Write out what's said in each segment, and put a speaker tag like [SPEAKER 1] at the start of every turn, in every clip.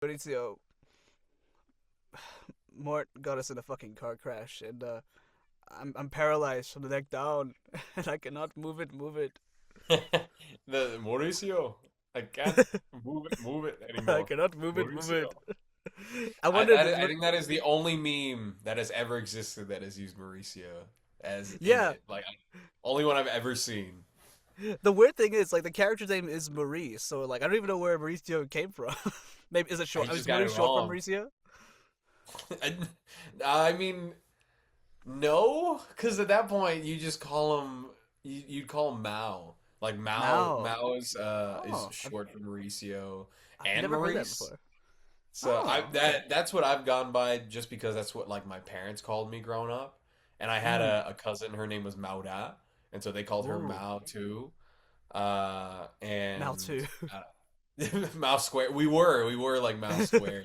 [SPEAKER 1] Mauricio, Mort got us in a fucking car crash, and I'm paralyzed from the neck down, and I cannot move it.
[SPEAKER 2] The Mauricio, I can't move it
[SPEAKER 1] I
[SPEAKER 2] anymore.
[SPEAKER 1] cannot move it.
[SPEAKER 2] Mauricio.
[SPEAKER 1] I
[SPEAKER 2] I,
[SPEAKER 1] wondered,
[SPEAKER 2] I I think that is the only meme that has ever existed that has used Mauricio as in
[SPEAKER 1] yeah.
[SPEAKER 2] it. Only one I've ever seen.
[SPEAKER 1] The weird thing is, like, the character's name is Maurice, so like, I don't even know where Mauricio came from. Maybe is it
[SPEAKER 2] He
[SPEAKER 1] short?
[SPEAKER 2] just
[SPEAKER 1] Is
[SPEAKER 2] got it
[SPEAKER 1] Maurice short for
[SPEAKER 2] wrong.
[SPEAKER 1] Mauricio?
[SPEAKER 2] I, I mean, no, because at that point you just call him you'd call him Mao. Like
[SPEAKER 1] Mao.
[SPEAKER 2] Mao is
[SPEAKER 1] Oh,
[SPEAKER 2] short for Mauricio
[SPEAKER 1] I've
[SPEAKER 2] and
[SPEAKER 1] never heard that
[SPEAKER 2] Maurice.
[SPEAKER 1] before.
[SPEAKER 2] So I
[SPEAKER 1] Oh, okay.
[SPEAKER 2] that's what I've gone by just because that's what like my parents called me growing up. And I had
[SPEAKER 1] Mm.
[SPEAKER 2] a cousin, her name was Mauda, and so they called her
[SPEAKER 1] Ooh,
[SPEAKER 2] Mao too.
[SPEAKER 1] Mao
[SPEAKER 2] And
[SPEAKER 1] too.
[SPEAKER 2] Mao Square. We were like Mao Square.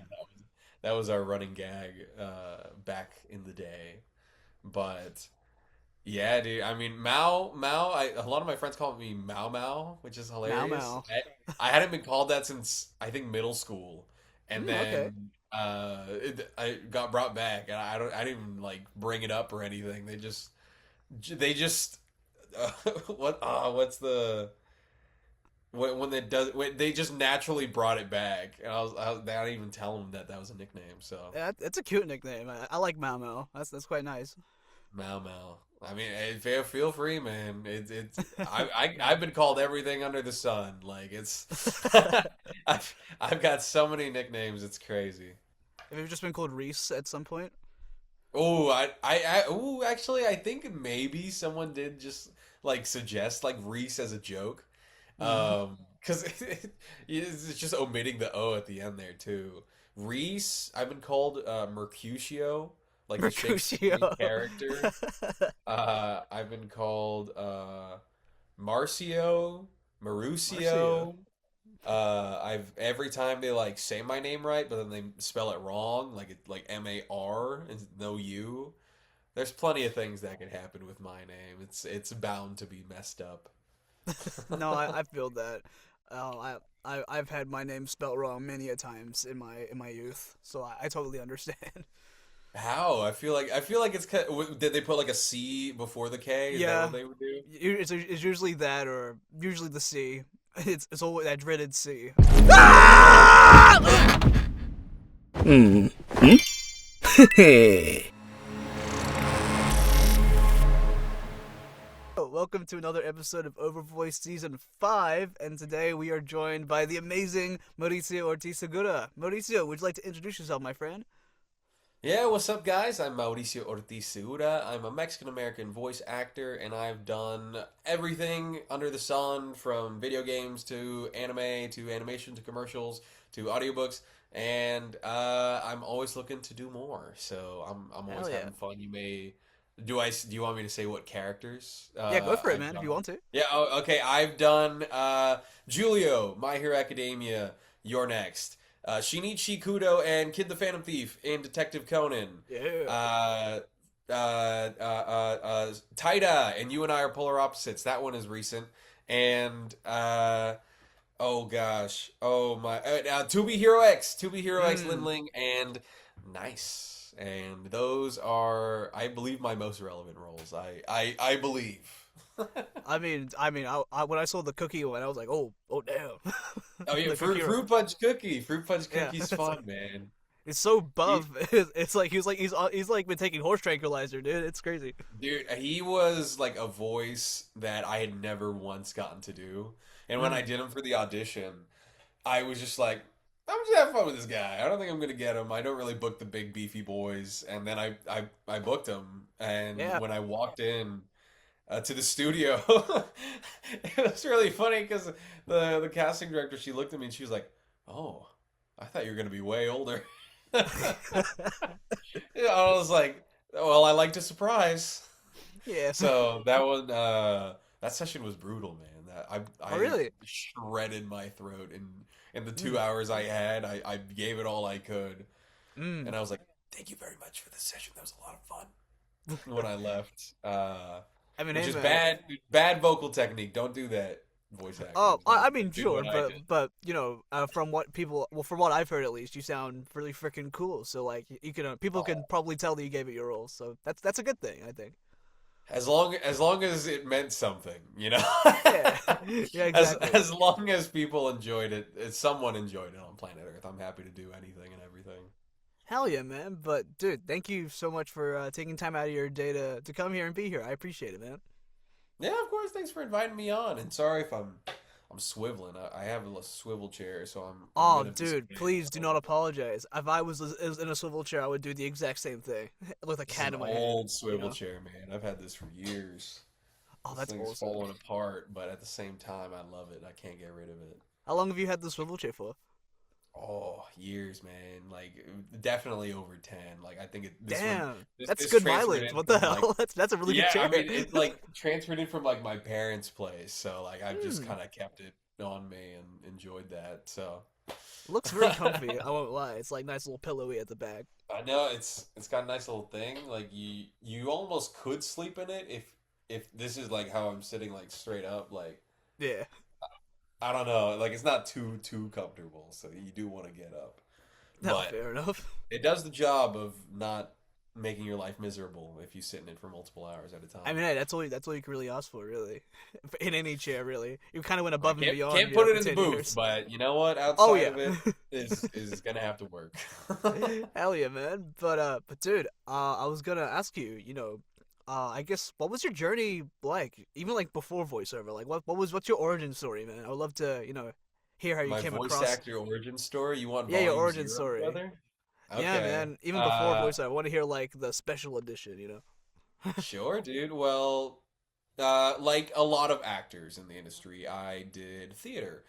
[SPEAKER 2] That was our running gag back in the day. But yeah, dude. I mean, Mao. A lot of my friends call me Mao Mao, which is
[SPEAKER 1] Mao
[SPEAKER 2] hilarious.
[SPEAKER 1] Mao.
[SPEAKER 2] I hadn't been called that since I think middle school, and
[SPEAKER 1] Okay.
[SPEAKER 2] then I got brought back, and I didn't even like bring it up or anything. They just what's the when they does when they just naturally brought it back, and I didn't even tell them that that was a nickname. So
[SPEAKER 1] Yeah, it's a cute nickname. I like Mao Mao. That's quite nice.
[SPEAKER 2] Mao Mao. I mean, feel free, man. I've been called everything under the sun. Like it's, I've got so many nicknames. It's crazy.
[SPEAKER 1] Have you just been called Reese at some point?
[SPEAKER 2] Oh, oh, actually, I think maybe someone did just like suggest like Reese as a joke.
[SPEAKER 1] Mm.
[SPEAKER 2] Because it's just omitting the O at the end there too. Reese, I've been called Mercutio, like the Shakespearean
[SPEAKER 1] Mercutio.
[SPEAKER 2] character. I've been called Marcio,
[SPEAKER 1] Marcio.
[SPEAKER 2] Mauricio. I've every time they like say my name right, but then they spell it wrong, like Mar and no U. There's plenty of things that can happen with my name. It's bound to be messed up.
[SPEAKER 1] No, I feel that. I've had my name spelt wrong many a times in my youth, so I totally understand.
[SPEAKER 2] How? I feel like did they put like a C before the K? Is that
[SPEAKER 1] Yeah,
[SPEAKER 2] what they would do?
[SPEAKER 1] it's usually that or usually the C. It's always that dreaded C.
[SPEAKER 3] Hmm. Hmm? Hey.
[SPEAKER 1] Welcome to another episode of OverVoice Season 5, and today we are joined by the amazing Mauricio Ortiz-Segura. Mauricio, would you like to introduce yourself, my friend?
[SPEAKER 2] Yeah, what's up, guys? I'm Mauricio Ortiz-Segura. I'm a Mexican American voice actor, and I've done everything under the sun from video games to anime to animation to commercials to audiobooks, and I'm always looking to do more. So I'm always
[SPEAKER 1] Hell yeah.
[SPEAKER 2] having fun. Do you want me to say what characters
[SPEAKER 1] Yeah, go for it,
[SPEAKER 2] I've
[SPEAKER 1] man, if
[SPEAKER 2] done?
[SPEAKER 1] you want to.
[SPEAKER 2] Yeah, okay. I've done Julio, My Hero Academia. You're next. Shinichi Kudo and Kid the Phantom Thief in Detective Conan.
[SPEAKER 1] Yeah.
[SPEAKER 2] Uh, Taida and You and I Are Polar Opposites. That one is recent. And oh gosh, oh my, To Be Hero X, To Be Hero X,
[SPEAKER 1] Mm.
[SPEAKER 2] Lindling, and Nice. And those are, I believe, my most relevant roles. I believe.
[SPEAKER 1] When I saw the cookie one, I was like, oh, damn,
[SPEAKER 2] Oh yeah,
[SPEAKER 1] the cookie one.
[SPEAKER 2] Fruit Punch Cookie. Fruit Punch
[SPEAKER 1] Yeah,
[SPEAKER 2] Cookie's fun, man.
[SPEAKER 1] it's so
[SPEAKER 2] He,
[SPEAKER 1] buff. It's like he's like been taking horse tranquilizer, dude. It's crazy.
[SPEAKER 2] Dude, he was like a voice that I had never once gotten to do. And when I
[SPEAKER 1] Mm.
[SPEAKER 2] did him for the audition, I was just like, I'm just having fun with this guy. I don't think I'm gonna get him. I don't really book the big beefy boys. And then I booked him. And
[SPEAKER 1] Yeah.
[SPEAKER 2] when I walked in to the studio, it was really funny because the casting director, she looked at me and she was like, "Oh, I thought you were gonna be way older." Yeah, I was like, "Well, I like to surprise."
[SPEAKER 1] Yeah.
[SPEAKER 2] So that session was brutal, man.
[SPEAKER 1] Oh,
[SPEAKER 2] I
[SPEAKER 1] really?
[SPEAKER 2] shredded my throat in the
[SPEAKER 1] Mm.
[SPEAKER 2] 2 hours I had. I gave it all I could,
[SPEAKER 1] Mm.
[SPEAKER 2] and I was like, "Thank you very much for this session. That was a lot of fun." When I left,
[SPEAKER 1] I mean,
[SPEAKER 2] which
[SPEAKER 1] hey,
[SPEAKER 2] is
[SPEAKER 1] man.
[SPEAKER 2] bad vocal technique. Don't do that. voice acting.
[SPEAKER 1] Oh,
[SPEAKER 2] Not
[SPEAKER 1] I
[SPEAKER 2] to
[SPEAKER 1] mean,
[SPEAKER 2] do
[SPEAKER 1] sure,
[SPEAKER 2] what I did.
[SPEAKER 1] but from what I've heard at least, you sound really freaking cool. So like, you can people can
[SPEAKER 2] Oh,
[SPEAKER 1] probably tell that you gave it your all. So that's a good thing, I think.
[SPEAKER 2] as long as it meant something, you know.
[SPEAKER 1] Yeah, yeah, exactly.
[SPEAKER 2] As long as people enjoyed it, as someone enjoyed it on planet Earth, I'm happy to do anything and everything.
[SPEAKER 1] Hell yeah, man. But dude, thank you so much for taking time out of your day to come here and be here. I appreciate it, man.
[SPEAKER 2] Yeah, of course. Thanks for inviting me on. And sorry if I'm swiveling. I have a swivel chair, so I'm
[SPEAKER 1] Oh,
[SPEAKER 2] gonna be
[SPEAKER 1] dude,
[SPEAKER 2] swaying
[SPEAKER 1] please
[SPEAKER 2] a
[SPEAKER 1] do not
[SPEAKER 2] little bit.
[SPEAKER 1] apologize. If I was in a swivel chair, I would do the exact same thing with a
[SPEAKER 2] This is
[SPEAKER 1] cat
[SPEAKER 2] an
[SPEAKER 1] in my hand.
[SPEAKER 2] old
[SPEAKER 1] You
[SPEAKER 2] swivel
[SPEAKER 1] know?
[SPEAKER 2] chair, man. I've had this for years.
[SPEAKER 1] Oh,
[SPEAKER 2] This
[SPEAKER 1] that's
[SPEAKER 2] thing's
[SPEAKER 1] awesome.
[SPEAKER 2] falling apart, but at the same time, I love it. I can't get rid of it.
[SPEAKER 1] How long have you had the swivel chair for?
[SPEAKER 2] Oh, years, man. Like definitely over 10. Like I think this one
[SPEAKER 1] Damn,
[SPEAKER 2] this
[SPEAKER 1] that's
[SPEAKER 2] this
[SPEAKER 1] good
[SPEAKER 2] transferred
[SPEAKER 1] mileage.
[SPEAKER 2] in
[SPEAKER 1] What the
[SPEAKER 2] from like
[SPEAKER 1] hell? That's a really good
[SPEAKER 2] yeah, I
[SPEAKER 1] chair.
[SPEAKER 2] mean it like transferred in from like my parents' place. So like I've just
[SPEAKER 1] Hmm.
[SPEAKER 2] kind of kept it on me and enjoyed that. So
[SPEAKER 1] Looks really comfy. I won't lie. It's like nice little pillowy at the back.
[SPEAKER 2] I know it's got a nice little thing. Like you almost could sleep in it if this is like how I'm sitting like straight up like
[SPEAKER 1] Yeah.
[SPEAKER 2] I don't know, like it's not too comfortable, so you do want to get up.
[SPEAKER 1] No,
[SPEAKER 2] But
[SPEAKER 1] fair enough.
[SPEAKER 2] it does the job of not making your life miserable if you sit in it for multiple hours at a
[SPEAKER 1] I
[SPEAKER 2] time.
[SPEAKER 1] mean, hey, that's all you can really ask for, really. In any chair, really. You kind of went
[SPEAKER 2] I
[SPEAKER 1] above and
[SPEAKER 2] can't
[SPEAKER 1] beyond,
[SPEAKER 2] can't put it
[SPEAKER 1] for
[SPEAKER 2] in the
[SPEAKER 1] 10
[SPEAKER 2] booth,
[SPEAKER 1] years.
[SPEAKER 2] but you know what?
[SPEAKER 1] Oh
[SPEAKER 2] Outside
[SPEAKER 1] yeah.
[SPEAKER 2] of it is gonna have to work.
[SPEAKER 1] Hell yeah, man. But dude, I was gonna ask you, I guess what was your journey like, even like before voiceover? Like, what's your origin story, man? I would love to, hear how you
[SPEAKER 2] My
[SPEAKER 1] came
[SPEAKER 2] voice
[SPEAKER 1] across.
[SPEAKER 2] actor origin story. You want
[SPEAKER 1] Yeah, your
[SPEAKER 2] volume
[SPEAKER 1] origin
[SPEAKER 2] zero,
[SPEAKER 1] story.
[SPEAKER 2] brother?
[SPEAKER 1] Yeah,
[SPEAKER 2] Okay.
[SPEAKER 1] man. Even before voiceover, I want to hear like the special edition.
[SPEAKER 2] Sure, dude. Well, like a lot of actors in the industry, I did theater.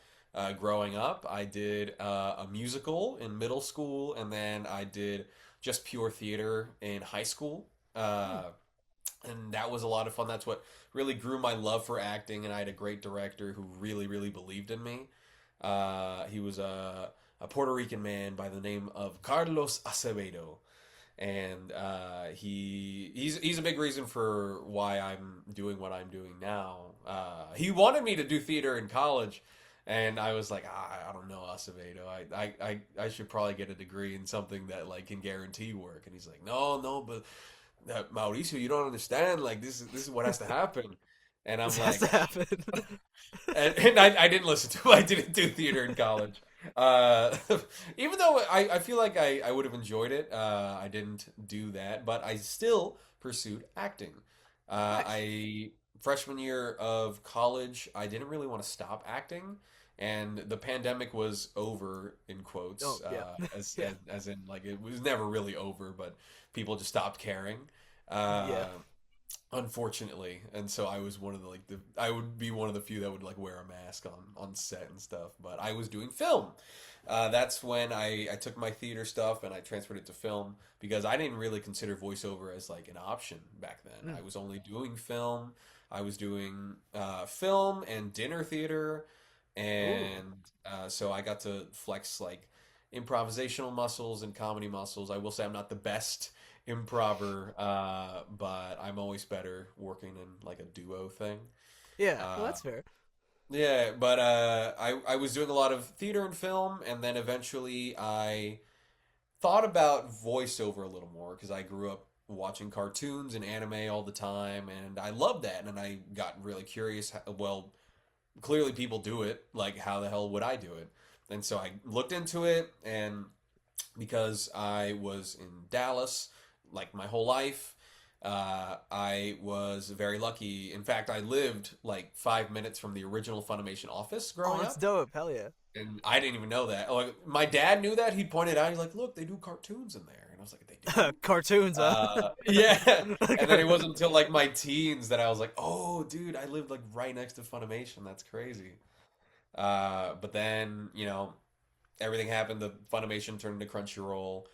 [SPEAKER 2] Growing up, I did a musical in middle school, and then I did just pure theater in high school.
[SPEAKER 1] Hmm.
[SPEAKER 2] And that was a lot of fun. That's what really grew my love for acting, and I had a great director who really believed in me. He was a Puerto Rican man by the name of Carlos Acevedo, and he's a big reason for why I'm doing what I'm doing now. He wanted me to do theater in college, and I was like, I don't know, Acevedo. I should probably get a degree in something that like can guarantee work. And he's like, no, but Mauricio, you don't understand. Like this is what has to happen. And I'm
[SPEAKER 1] This has
[SPEAKER 2] like,
[SPEAKER 1] to happen.
[SPEAKER 2] and I didn't listen to him. I didn't do theater in college. Uh, Even though I feel like I would have enjoyed it, I didn't do that. But I still pursued acting.
[SPEAKER 1] Nice.
[SPEAKER 2] I freshman year of college, I didn't really want to stop acting, and the pandemic was over in quotes,
[SPEAKER 1] Oh yeah,
[SPEAKER 2] as,
[SPEAKER 1] yeah,
[SPEAKER 2] as in like it was never really over, but people just stopped caring.
[SPEAKER 1] yeah.
[SPEAKER 2] Uh, Unfortunately, and so I was one of the I would be one of the few that would like wear a mask on set and stuff, but I was doing film. That's when I took my theater stuff and I transferred it to film because I didn't really consider voiceover as like an option back then.
[SPEAKER 1] Mm.
[SPEAKER 2] I was only doing film. I was doing film and dinner theater,
[SPEAKER 1] Ooh.
[SPEAKER 2] and so I got to flex like improvisational muscles and comedy muscles. I will say I'm not the best improver, but I'm always better working in like a duo thing.
[SPEAKER 1] Yeah. Well,
[SPEAKER 2] Uh,
[SPEAKER 1] that's fair.
[SPEAKER 2] yeah, but I was doing a lot of theater and film, and then eventually I thought about voiceover a little more because I grew up watching cartoons and anime all the time, and I loved that, and I got really curious. Well, clearly people do it. Like, how the hell would I do it? And so I looked into it, and because I was in Dallas like my whole life. I was very lucky. In fact, I lived like 5 minutes from the original Funimation office
[SPEAKER 1] Oh,
[SPEAKER 2] growing
[SPEAKER 1] that's
[SPEAKER 2] up,
[SPEAKER 1] dope. Hell yeah.
[SPEAKER 2] and I didn't even know that. Like my dad knew that. He pointed out. He's like, "Look, they do cartoons in there," and I was like, "They do."
[SPEAKER 1] Cartoons, huh?
[SPEAKER 2] Yeah. And then it wasn't until like my teens that I was like, "Oh, dude, I lived like right next to Funimation. That's crazy." But then everything happened. The Funimation turned into Crunchyroll,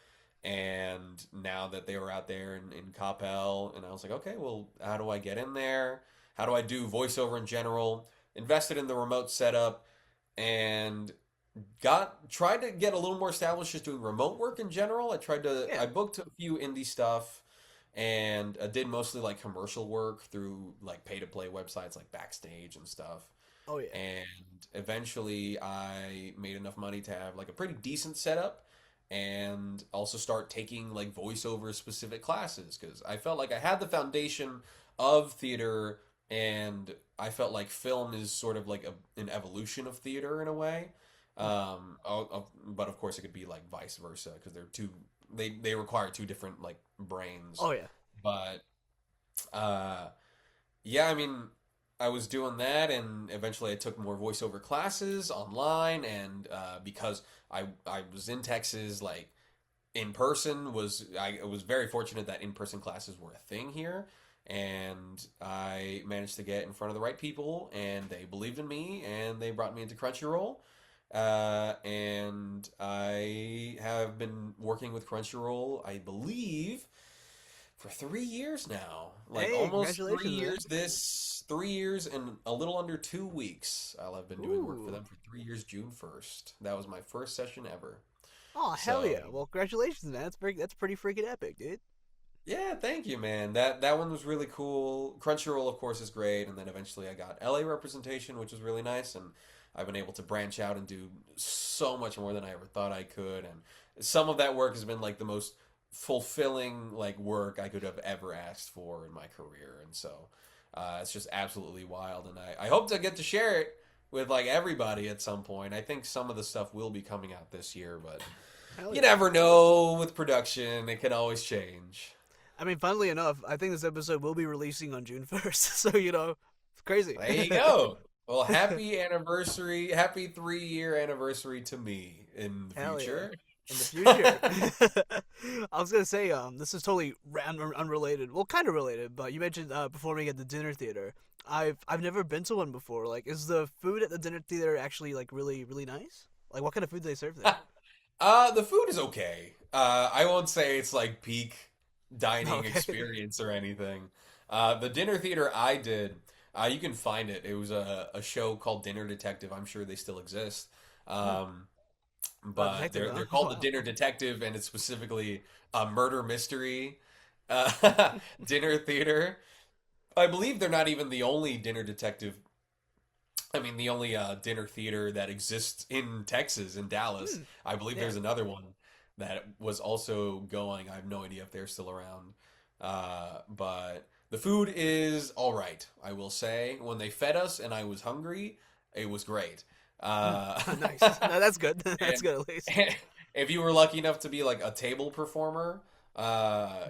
[SPEAKER 2] and now that they were out there in Coppell, and I was like, okay, well, how do I get in there? How do I do voiceover in general? Invested in the remote setup, and got tried to get a little more established just doing remote work in general.
[SPEAKER 1] Yeah.
[SPEAKER 2] I booked a few indie stuff, and did mostly like commercial work through like pay to play websites like Backstage and stuff.
[SPEAKER 1] Oh yeah.
[SPEAKER 2] And eventually I made enough money to have like a pretty decent setup and also start taking like voiceover specific classes because I felt like I had the foundation of theater and I felt like film is sort of like an evolution of theater in a way. But of course it could be like vice versa because they require two different like brains.
[SPEAKER 1] Oh yeah.
[SPEAKER 2] But uh, yeah, I mean, I was doing that, and eventually I took more voiceover classes online, and because I was in Texas, like in person I was very fortunate that in person classes were a thing here, and I managed to get in front of the right people, and they believed in me, and they brought me into Crunchyroll. And I have been working with Crunchyroll, I believe, for 3 years now. Like
[SPEAKER 1] Hey,
[SPEAKER 2] almost three
[SPEAKER 1] congratulations, man.
[SPEAKER 2] years this 3 years and a little under 2 weeks. I've been doing work for
[SPEAKER 1] Ooh.
[SPEAKER 2] them for 3 years, June 1st. That was my first session ever.
[SPEAKER 1] Oh hell
[SPEAKER 2] So
[SPEAKER 1] yeah. Well, congratulations, man. That's pretty freaking epic, dude.
[SPEAKER 2] yeah, thank you, man. That one was really cool. Crunchyroll, of course, is great, and then eventually I got LA representation, which was really nice, and I've been able to branch out and do so much more than I ever thought I could. And some of that work has been like the most fulfilling like work I could have ever asked for in my career, and so it's just absolutely wild. And I hope to get to share it with like everybody at some point. I think some of the stuff will be coming out this year, but
[SPEAKER 1] Hell
[SPEAKER 2] you
[SPEAKER 1] yeah.
[SPEAKER 2] never know with production; it can always change.
[SPEAKER 1] I mean, funnily enough, I think this episode will be releasing on June 1st. So, it's crazy.
[SPEAKER 2] There you go. Well, happy anniversary, happy 3 year anniversary to me in the
[SPEAKER 1] Hell yeah.
[SPEAKER 2] future.
[SPEAKER 1] In the future. I was gonna say, this is totally unrelated. Well, kind of related, but you mentioned performing at the dinner theater. I've never been to one before. Like, is the food at the dinner theater actually like really really nice? Like, what kind of food do they serve there?
[SPEAKER 2] The food is okay. I won't say it's like peak dining
[SPEAKER 1] Okay.
[SPEAKER 2] experience or anything. The dinner theater I did, you can find it. It was a show called Dinner Detective. I'm sure they still exist.
[SPEAKER 1] Hmm.
[SPEAKER 2] Um, but
[SPEAKER 1] Detective, huh?
[SPEAKER 2] they're called the
[SPEAKER 1] Wow.
[SPEAKER 2] Dinner Detective, and it's specifically a murder mystery dinner theater. I believe they're not even the only dinner detective. I mean, the only dinner theater that exists in Texas, in Dallas.
[SPEAKER 1] Hmm.
[SPEAKER 2] I believe
[SPEAKER 1] Yeah.
[SPEAKER 2] there's another one that was also going. I have no idea if they're still around. But the food is all right, I will say. When they fed us and I was hungry, it was great.
[SPEAKER 1] Hmm.
[SPEAKER 2] Uh,
[SPEAKER 1] Nice. No, that's good. That's
[SPEAKER 2] and
[SPEAKER 1] good at least.
[SPEAKER 2] if you were lucky enough to be like a table performer,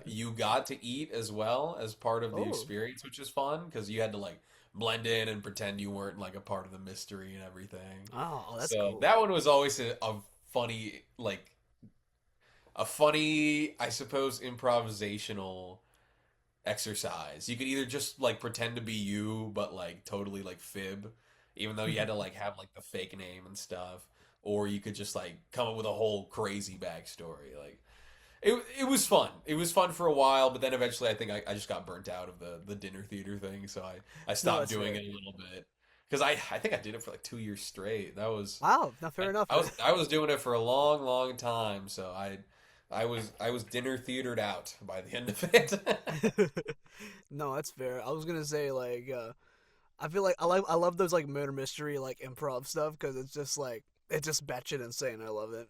[SPEAKER 2] you got to eat as well as part of the
[SPEAKER 1] Oh.
[SPEAKER 2] experience, which is fun because you had to like blend in and pretend you weren't like a part of the mystery and everything.
[SPEAKER 1] Oh, that's
[SPEAKER 2] So
[SPEAKER 1] cool.
[SPEAKER 2] that one was always a funny, like a funny, I suppose, improvisational exercise. You could either just like pretend to be you, but like totally like fib, even though you had to like have like the fake name and stuff, or you could just like come up with a whole crazy backstory. Like it was fun. It was fun for a while, but then eventually I think I just got burnt out of the dinner theater thing, so I
[SPEAKER 1] No,
[SPEAKER 2] stopped
[SPEAKER 1] that's
[SPEAKER 2] doing
[SPEAKER 1] fair.
[SPEAKER 2] it a little bit. Because I think I did it for like 2 years straight. That was
[SPEAKER 1] Wow. Not fair enough,
[SPEAKER 2] I
[SPEAKER 1] man.
[SPEAKER 2] was doing it for a long, long time. So I was dinner theatered out by the end of it.
[SPEAKER 1] No, that's fair. I was gonna say like I feel like I love those like murder mystery like improv stuff because it's just batshit insane. I love it.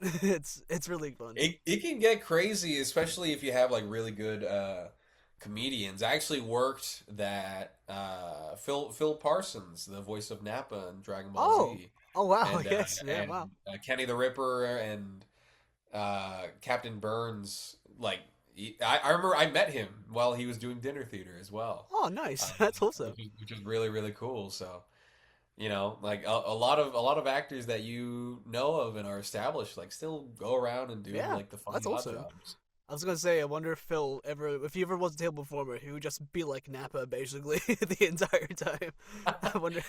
[SPEAKER 1] It's really fun.
[SPEAKER 2] It can get crazy, especially if you have like really good comedians. I actually worked that Phil Parsons, the voice of Nappa in Dragon Ball
[SPEAKER 1] Oh,
[SPEAKER 2] Z,
[SPEAKER 1] oh wow, yes, yeah,
[SPEAKER 2] and
[SPEAKER 1] wow.
[SPEAKER 2] Kenny the Ripper and Captain Burns. Like I remember I met him while he was doing dinner theater as well,
[SPEAKER 1] Oh, nice. That's awesome.
[SPEAKER 2] which was really really cool. So you know, like a lot of actors that you know of and are established, like still go around and do
[SPEAKER 1] Yeah,
[SPEAKER 2] like the
[SPEAKER 1] that's
[SPEAKER 2] funny odd
[SPEAKER 1] awesome.
[SPEAKER 2] jobs.
[SPEAKER 1] I was gonna say, I wonder if he ever was a table performer, he would just be like Nappa basically the entire time. I wonder.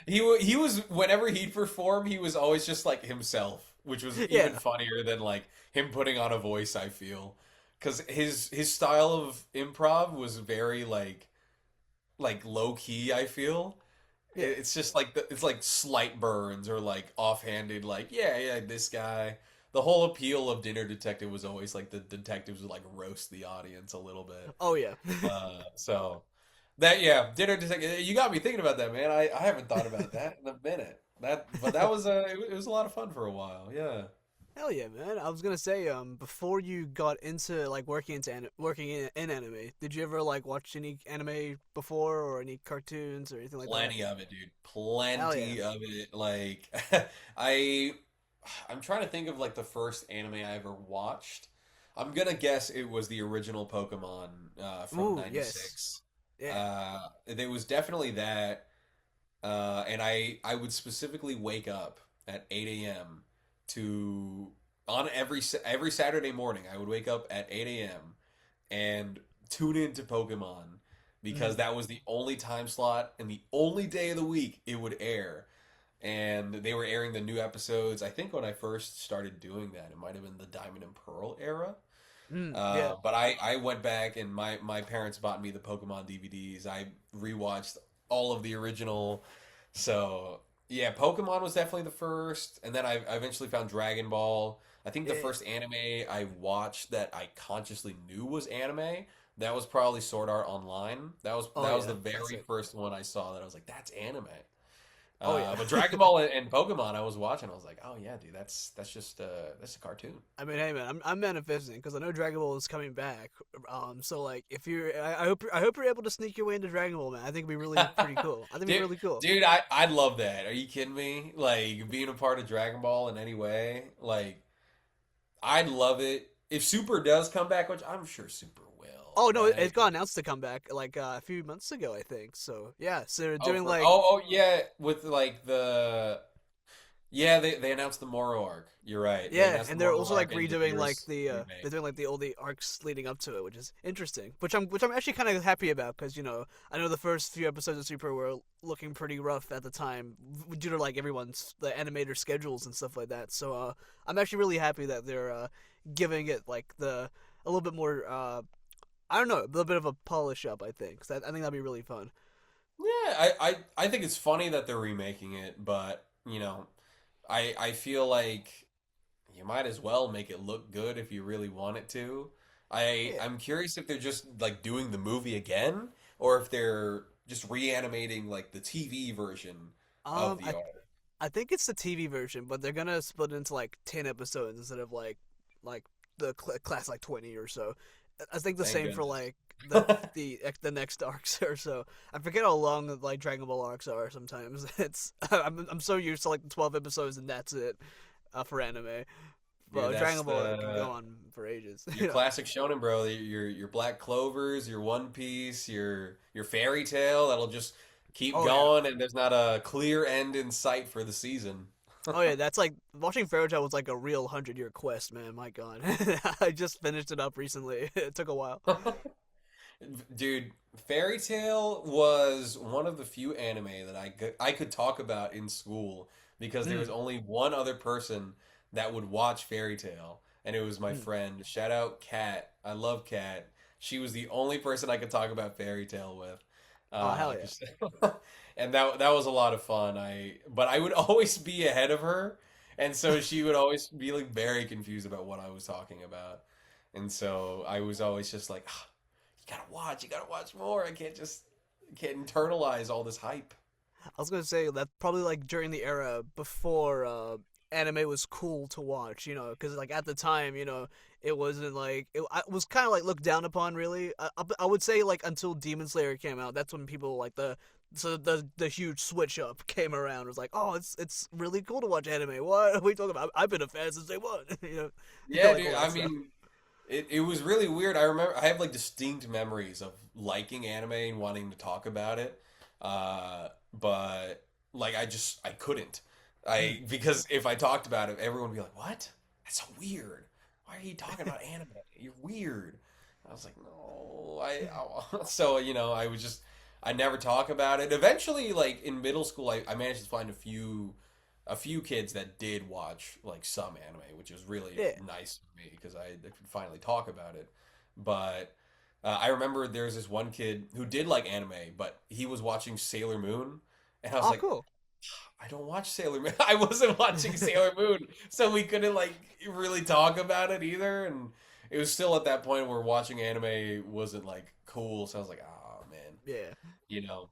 [SPEAKER 2] He was whenever he'd perform, he was always just like himself, which was even
[SPEAKER 1] Yeah,
[SPEAKER 2] funnier than like him putting on a voice. I feel because his style of improv was very like low key. I feel
[SPEAKER 1] yeah,
[SPEAKER 2] it's just like it's like slight burns or like offhanded. Like yeah, this guy. The whole appeal of Dinner Detective was always like the detectives would like roast the audience a little bit.
[SPEAKER 1] oh yeah.
[SPEAKER 2] So That yeah, dinner detective. You got me thinking about that, man. I haven't thought about that in a minute. But that was it was a lot of fun for a while. Yeah.
[SPEAKER 1] Hell yeah, man! I was gonna say, before you got into like working in anime, did you ever like watch any anime before or any cartoons or anything like that?
[SPEAKER 2] Plenty of it, dude.
[SPEAKER 1] Hell yeah.
[SPEAKER 2] Plenty of it. Like I I'm trying to think of like the first anime I ever watched. I'm gonna guess it was the original Pokemon from
[SPEAKER 1] Ooh, yes.
[SPEAKER 2] '96.
[SPEAKER 1] Yeah.
[SPEAKER 2] There was definitely that, and I would specifically wake up at 8 a.m. to on every Saturday morning. I would wake up at 8 a.m. and tune into Pokemon because
[SPEAKER 1] Mm.
[SPEAKER 2] that was the only time slot and the only day of the week it would air. And they were airing the new episodes. I think when I first started doing that, it might have been the Diamond and Pearl era.
[SPEAKER 1] Yeah.
[SPEAKER 2] But I went back and my parents bought me the Pokemon DVDs. I rewatched all of the original. So yeah, Pokemon was definitely the first, and then I eventually found Dragon Ball. I think the
[SPEAKER 1] Yeah.
[SPEAKER 2] first anime I watched that I consciously knew was anime. That was probably Sword Art Online.
[SPEAKER 1] Oh
[SPEAKER 2] That was
[SPEAKER 1] yeah.
[SPEAKER 2] the very
[SPEAKER 1] Classic.
[SPEAKER 2] first one I saw that I was like, that's anime.
[SPEAKER 1] Oh yeah.
[SPEAKER 2] But Dragon Ball and Pokemon I was watching. I was like, oh yeah, dude, that's just that's a cartoon.
[SPEAKER 1] I mean, hey man, I'm manifesting because I know Dragon Ball is coming back. So like, if you're, I hope you're able to sneak your way into Dragon Ball, man. I think it'd be really pretty cool. I think it'd be
[SPEAKER 2] Dude,
[SPEAKER 1] really cool.
[SPEAKER 2] I'd love that. Are you kidding me? Like being a part of Dragon Ball in any way, like I'd love it. If Super does come back, which I'm sure Super will,
[SPEAKER 1] Oh no, it
[SPEAKER 2] right?
[SPEAKER 1] got announced to come back like a few months ago, I think. So yeah, so they're
[SPEAKER 2] Oh,
[SPEAKER 1] doing like
[SPEAKER 2] yeah, with like the yeah, they announced the Moro arc. You're right. They
[SPEAKER 1] yeah,
[SPEAKER 2] announced the
[SPEAKER 1] and they're
[SPEAKER 2] Moro
[SPEAKER 1] also like
[SPEAKER 2] arc and
[SPEAKER 1] redoing like
[SPEAKER 2] Vegeta's
[SPEAKER 1] they're
[SPEAKER 2] remake.
[SPEAKER 1] doing like all the arcs leading up to it, which is interesting. Which I'm actually kind of happy about because I know the first few episodes of Super were looking pretty rough at the time due to like everyone's the animator schedules and stuff like that. So I'm actually really happy that they're giving it like the a little bit more I don't know, a little bit of a polish up. I think 'cause I think that'd be really fun.
[SPEAKER 2] Yeah, I think it's funny that they're remaking it, but I feel like you might as well make it look good if you really want it to.
[SPEAKER 1] Yeah.
[SPEAKER 2] I'm curious if they're just like doing the movie again or if they're just reanimating like the TV version of
[SPEAKER 1] Um,
[SPEAKER 2] the
[SPEAKER 1] I
[SPEAKER 2] art.
[SPEAKER 1] I think it's the TV version, but they're gonna split it into like 10 episodes instead of like the class like 20 or so. I think the
[SPEAKER 2] Thank
[SPEAKER 1] same for
[SPEAKER 2] goodness.
[SPEAKER 1] like the next arcs or so. I forget how long like Dragon Ball arcs are. Sometimes it's I'm so used to like the 12 episodes and that's it for anime.
[SPEAKER 2] Dude,
[SPEAKER 1] But
[SPEAKER 2] that's
[SPEAKER 1] Dragon Ball can go
[SPEAKER 2] the
[SPEAKER 1] on for ages.
[SPEAKER 2] your classic shonen, bro. Your Black Clovers, your One Piece, your Fairy Tale. That'll just keep
[SPEAKER 1] Oh yeah.
[SPEAKER 2] going, and there's not a clear end in sight for the season.
[SPEAKER 1] Oh yeah, that's like watching Fairy Tail was like a real 100-year quest, man. My God, I just finished it up recently. It took a while.
[SPEAKER 2] Dude, Fairy Tail was one of the few anime that I could talk about in school because there was
[SPEAKER 1] Mm,
[SPEAKER 2] only one other person that would watch Fairy Tail, and it was my
[SPEAKER 1] mm.
[SPEAKER 2] friend. Shout out Kat. I love Kat. She was the only person I could talk about Fairy Tail with.
[SPEAKER 1] Oh hell yeah.
[SPEAKER 2] Just and that was a lot of fun. But I would always be ahead of her, and so she would always be like very confused about what I was talking about. And so I was always just like, "Ah, you gotta watch more. I can't internalize all this hype."
[SPEAKER 1] I was gonna say that probably like during the era before anime was cool to watch, because like at the time, it wasn't like it was kind of like looked down upon. Really, I would say like until Demon Slayer came out, that's when people like the huge switch up came around. It was like, oh, it's really cool to watch anime. What are we talking about? I've been a fan since day one.
[SPEAKER 2] Yeah,
[SPEAKER 1] Like
[SPEAKER 2] dude.
[SPEAKER 1] all
[SPEAKER 2] I
[SPEAKER 1] that stuff.
[SPEAKER 2] mean, it was really weird. I remember I have like distinct memories of liking anime and wanting to talk about it. But like I couldn't.
[SPEAKER 1] Mm.
[SPEAKER 2] I because if I talked about it, everyone would be like, "What? That's so weird. Why are you talking about anime? You're weird." I was like, "No, so I never talk about it. Eventually, like in middle school, I managed to find a few kids that did watch like some anime, which was really
[SPEAKER 1] Yeah.
[SPEAKER 2] nice for me because I could finally talk about it. But I remember there was this one kid who did like anime, but he was watching Sailor Moon, and I was
[SPEAKER 1] Oh,
[SPEAKER 2] like,
[SPEAKER 1] cool.
[SPEAKER 2] I don't watch Sailor Moon. I wasn't watching Sailor Moon, so we couldn't like really talk about it either. And it was still at that point where watching anime wasn't like cool, so I was like, oh man.
[SPEAKER 1] Yeah.
[SPEAKER 2] you know.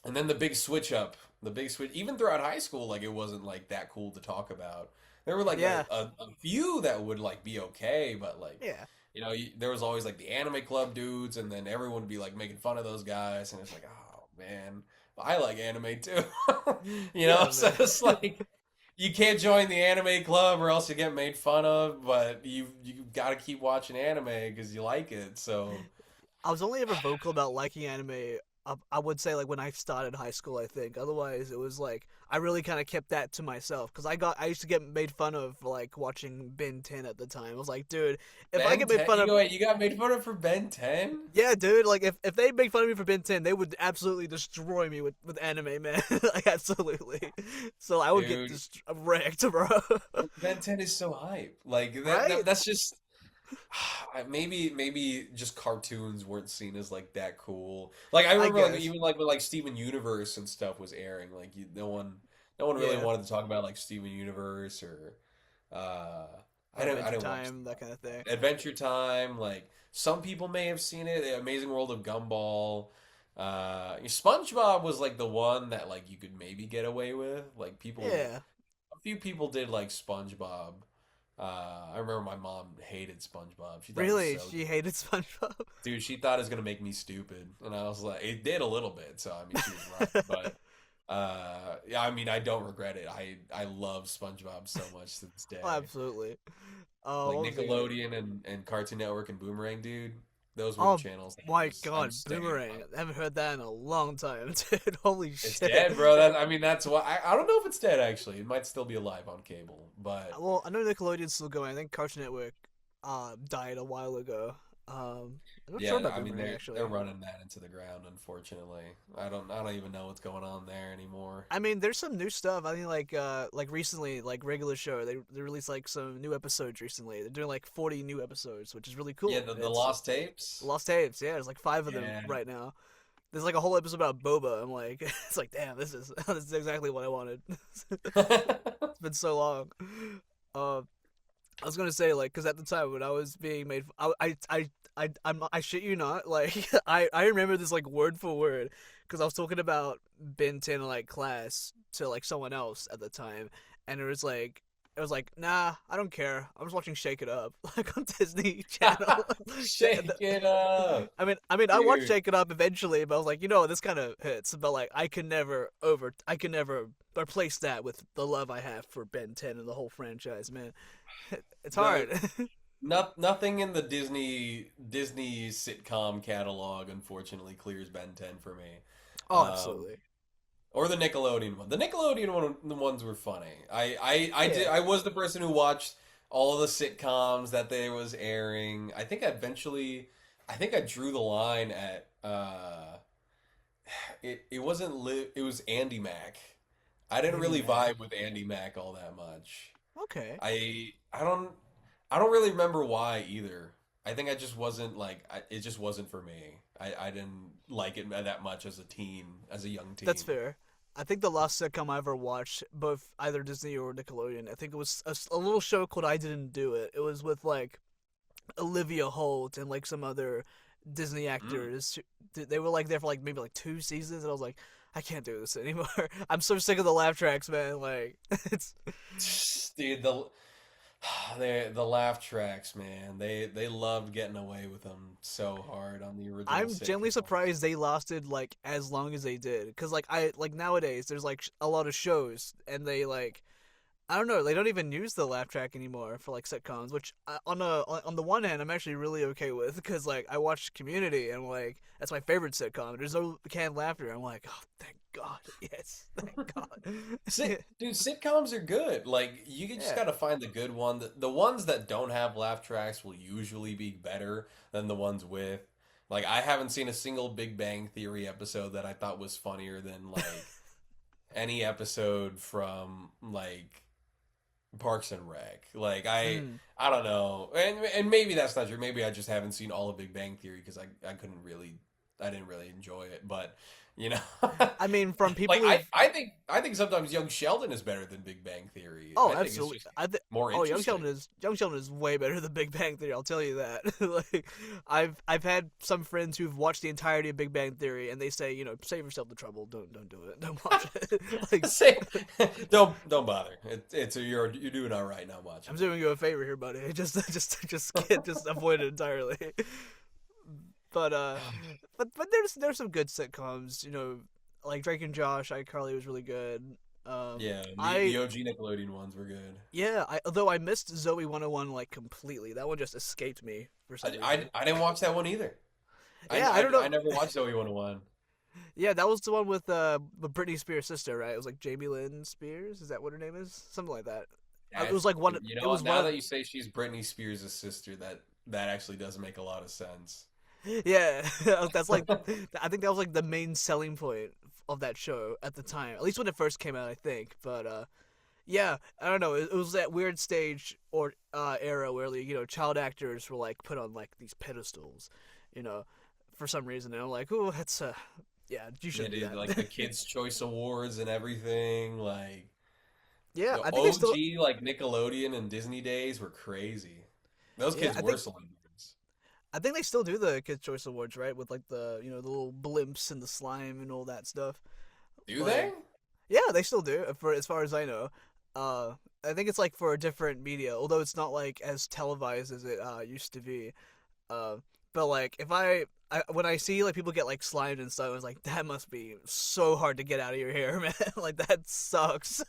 [SPEAKER 2] And then the big switch up, the big switch, even throughout high school, like it wasn't like that cool to talk about. There were like
[SPEAKER 1] Yeah.
[SPEAKER 2] a few that would like be okay, but like,
[SPEAKER 1] Yeah.
[SPEAKER 2] there was always like the anime club dudes, and then everyone would be like making fun of those guys, and it's like, oh man, I like anime too,
[SPEAKER 1] Yeah,
[SPEAKER 2] So
[SPEAKER 1] man.
[SPEAKER 2] it's like you can't join the anime club or else you get made fun of, but you got to keep watching anime because you like it. So
[SPEAKER 1] I was only ever vocal about liking anime. I would say like when I started high school, I think. Otherwise, it was like I really kind of kept that to myself because I used to get made fun of for like watching Ben 10 at the time. I was like, dude, if I
[SPEAKER 2] Ben
[SPEAKER 1] get made
[SPEAKER 2] 10,
[SPEAKER 1] fun of,
[SPEAKER 2] you got made fun of for Ben 10?
[SPEAKER 1] yeah, dude, like if they make fun of me for Ben 10, they would absolutely destroy me with anime, man. Like absolutely. So I would get
[SPEAKER 2] Dude,
[SPEAKER 1] wrecked, bro.
[SPEAKER 2] Ben 10 is so hype. Like
[SPEAKER 1] Right?
[SPEAKER 2] that's just maybe just cartoons weren't seen as like that cool. Like I
[SPEAKER 1] I
[SPEAKER 2] remember like
[SPEAKER 1] guess.
[SPEAKER 2] even like when like Steven Universe and stuff was airing, like no one really
[SPEAKER 1] Yeah.
[SPEAKER 2] wanted to talk about like Steven Universe or uh
[SPEAKER 1] Or
[SPEAKER 2] I
[SPEAKER 1] Adventure
[SPEAKER 2] didn't watch
[SPEAKER 1] Time, that kind of thing.
[SPEAKER 2] Adventure Time. Like some people may have seen it. The Amazing World of Gumball. SpongeBob was like the one that like you could maybe get away with. Like
[SPEAKER 1] Yeah.
[SPEAKER 2] a few people did like SpongeBob. I remember my mom hated SpongeBob. She thought it was
[SPEAKER 1] Really,
[SPEAKER 2] so
[SPEAKER 1] she hated SpongeBob.
[SPEAKER 2] dude. She thought it was gonna make me stupid, and I was like, it did a little bit. So I mean, she was right, but yeah, I mean, I don't regret it. I love SpongeBob so much to this
[SPEAKER 1] Oh,
[SPEAKER 2] day.
[SPEAKER 1] absolutely. Oh,
[SPEAKER 2] Like
[SPEAKER 1] what was I gonna?
[SPEAKER 2] Nickelodeon and Cartoon Network and Boomerang, dude. Those were the
[SPEAKER 1] Oh
[SPEAKER 2] channels that
[SPEAKER 1] my
[SPEAKER 2] I'm
[SPEAKER 1] God,
[SPEAKER 2] staying
[SPEAKER 1] Boomerang!
[SPEAKER 2] on.
[SPEAKER 1] I haven't heard that in a long time, dude. Holy
[SPEAKER 2] It's
[SPEAKER 1] shit.
[SPEAKER 2] dead, bro. I mean, that's why I don't know if it's dead actually. It might still be alive on cable, but
[SPEAKER 1] Well, I know Nickelodeon's still going. I think Cartoon Network died a while ago. I'm not sure
[SPEAKER 2] yeah,
[SPEAKER 1] about
[SPEAKER 2] I mean
[SPEAKER 1] Boomerang
[SPEAKER 2] they're
[SPEAKER 1] actually.
[SPEAKER 2] running that into the ground. Unfortunately, I don't even know what's going on there anymore.
[SPEAKER 1] I mean, there's some new stuff. I think like recently, like regular show, they released like some new episodes recently. They're doing like 40 new episodes, which is really
[SPEAKER 2] Yeah,
[SPEAKER 1] cool.
[SPEAKER 2] the
[SPEAKER 1] It's
[SPEAKER 2] Lost Tapes.
[SPEAKER 1] Lost Tapes. Yeah, there's like five of them
[SPEAKER 2] Yeah.
[SPEAKER 1] right now. There's like a whole episode about Boba. I'm like, it's like, damn, this is this is exactly what I wanted. It's been so long. Uh, I was gonna say like, cause at the time when I was being made, I shit you not, like I remember this like word for word, cause I was talking about Ben 10 in like class to like someone else at the time, and it was like, nah, I don't care. I was watching Shake It Up, like on Disney Channel.
[SPEAKER 2] Shake it up,
[SPEAKER 1] I watched
[SPEAKER 2] dude.
[SPEAKER 1] Shake It Up eventually, but I was like, this kind of hits. But like, I can never replace that with the love I have for Ben 10 and the whole franchise, man. It's
[SPEAKER 2] The
[SPEAKER 1] hard.
[SPEAKER 2] nothing in the Disney sitcom catalog unfortunately clears Ben 10 for me.
[SPEAKER 1] Oh,
[SPEAKER 2] Um,
[SPEAKER 1] absolutely.
[SPEAKER 2] or the Nickelodeon one. The Nickelodeon one, the ones were funny.
[SPEAKER 1] Yeah.
[SPEAKER 2] I was the person who watched all of the sitcoms that they was airing. I think I drew the line at it wasn't it was Andy Mack. I didn't
[SPEAKER 1] Andy
[SPEAKER 2] really
[SPEAKER 1] Mack.
[SPEAKER 2] vibe with Andy Mack all that much.
[SPEAKER 1] Okay.
[SPEAKER 2] I don't I don't really remember why either. I think I just wasn't like it just wasn't for me. I didn't like it that much as a teen, as a young
[SPEAKER 1] That's
[SPEAKER 2] teen.
[SPEAKER 1] fair. I think the last sitcom I ever watched, both either Disney or Nickelodeon, I think it was a little show called I Didn't Do It. It was with like Olivia Holt and like some other Disney
[SPEAKER 2] Mm.
[SPEAKER 1] actors. They were like there for like maybe like 2 seasons, and I was like, I can't do this anymore. I'm so sick of the laugh tracks, man. Like it's
[SPEAKER 2] Dude, the laugh tracks, man. They loved getting away with them so hard on the original
[SPEAKER 1] I'm genuinely
[SPEAKER 2] sitcoms.
[SPEAKER 1] surprised they lasted like as long as they did. Because like I like nowadays there's like a lot of shows and they like I don't know. They don't even use the laugh track anymore for like sitcoms, which on the one hand I'm actually really okay with because like I watched Community and like that's my favorite sitcom. There's no canned laughter. I'm like, oh, thank God, yes, thank God.
[SPEAKER 2] Dude, sitcoms are good. Like just
[SPEAKER 1] Yeah,
[SPEAKER 2] gotta find the good one. The ones that don't have laugh tracks will usually be better than the ones with. Like I haven't seen a single Big Bang Theory episode that I thought was funnier than like any episode from like Parks and Rec. Like
[SPEAKER 1] mm,
[SPEAKER 2] I don't know, and maybe that's not true. Maybe I just haven't seen all of Big Bang Theory because I couldn't really I didn't really enjoy it, but you know,
[SPEAKER 1] I mean, from people
[SPEAKER 2] like
[SPEAKER 1] who've
[SPEAKER 2] I think sometimes Young Sheldon is better than Big Bang Theory.
[SPEAKER 1] oh,
[SPEAKER 2] I think it's
[SPEAKER 1] absolutely.
[SPEAKER 2] just more
[SPEAKER 1] Oh,
[SPEAKER 2] interesting.
[SPEAKER 1] Young Sheldon is way better than Big Bang Theory. I'll tell you that. Like, I've had some friends who've watched the entirety of Big Bang Theory, and they say, save yourself the trouble. Don't do it. Don't watch it. Like,
[SPEAKER 2] Say, don't bother. It's you're doing all right not
[SPEAKER 1] I'm
[SPEAKER 2] watching it.
[SPEAKER 1] doing you a favor here, buddy. Just avoid it entirely. But but there's some good sitcoms. Like Drake and Josh, iCarly was really good.
[SPEAKER 2] Yeah, the
[SPEAKER 1] I
[SPEAKER 2] OG Nickelodeon ones were good.
[SPEAKER 1] Yeah, although I missed Zoe 101 like completely. That one just escaped me for some reason.
[SPEAKER 2] I didn't watch that one either.
[SPEAKER 1] Yeah, I don't know.
[SPEAKER 2] I never watched Zoe 101.
[SPEAKER 1] Yeah, that was the one with Britney Spears' sister, right? It was like Jamie Lynn Spears. Is that what her name is? Something like that. It was like one.
[SPEAKER 2] You
[SPEAKER 1] It
[SPEAKER 2] know,
[SPEAKER 1] was one.
[SPEAKER 2] now
[SPEAKER 1] Of,
[SPEAKER 2] that you say she's Britney Spears' sister, that actually does make a lot of sense.
[SPEAKER 1] yeah, that's like. I think that was like the main selling point of that show at the time, at least when it first came out. I think, but yeah, I don't know. It was that weird stage or era where like, child actors were like put on like these pedestals, you know, for some reason. And I'm like, oh, that's yeah, you
[SPEAKER 2] Yeah,
[SPEAKER 1] shouldn't do
[SPEAKER 2] dude, like
[SPEAKER 1] that.
[SPEAKER 2] the Kids' Choice Awards and everything. Like
[SPEAKER 1] Yeah,
[SPEAKER 2] the
[SPEAKER 1] I think they still.
[SPEAKER 2] OG, like Nickelodeon and Disney days were crazy. Those
[SPEAKER 1] Yeah,
[SPEAKER 2] kids were celebrities.
[SPEAKER 1] I think they still do the Kids Choice Awards, right? With like the the little blimps and the slime and all that stuff.
[SPEAKER 2] Do they?
[SPEAKER 1] Like, yeah, they still do, for as far as I know. I think it's like for a different media, although it's not like as televised as it used to be. Uh, but like if when I see like people get like slimed and stuff, I was like, that must be so hard to get out of your hair, man. Like that sucks.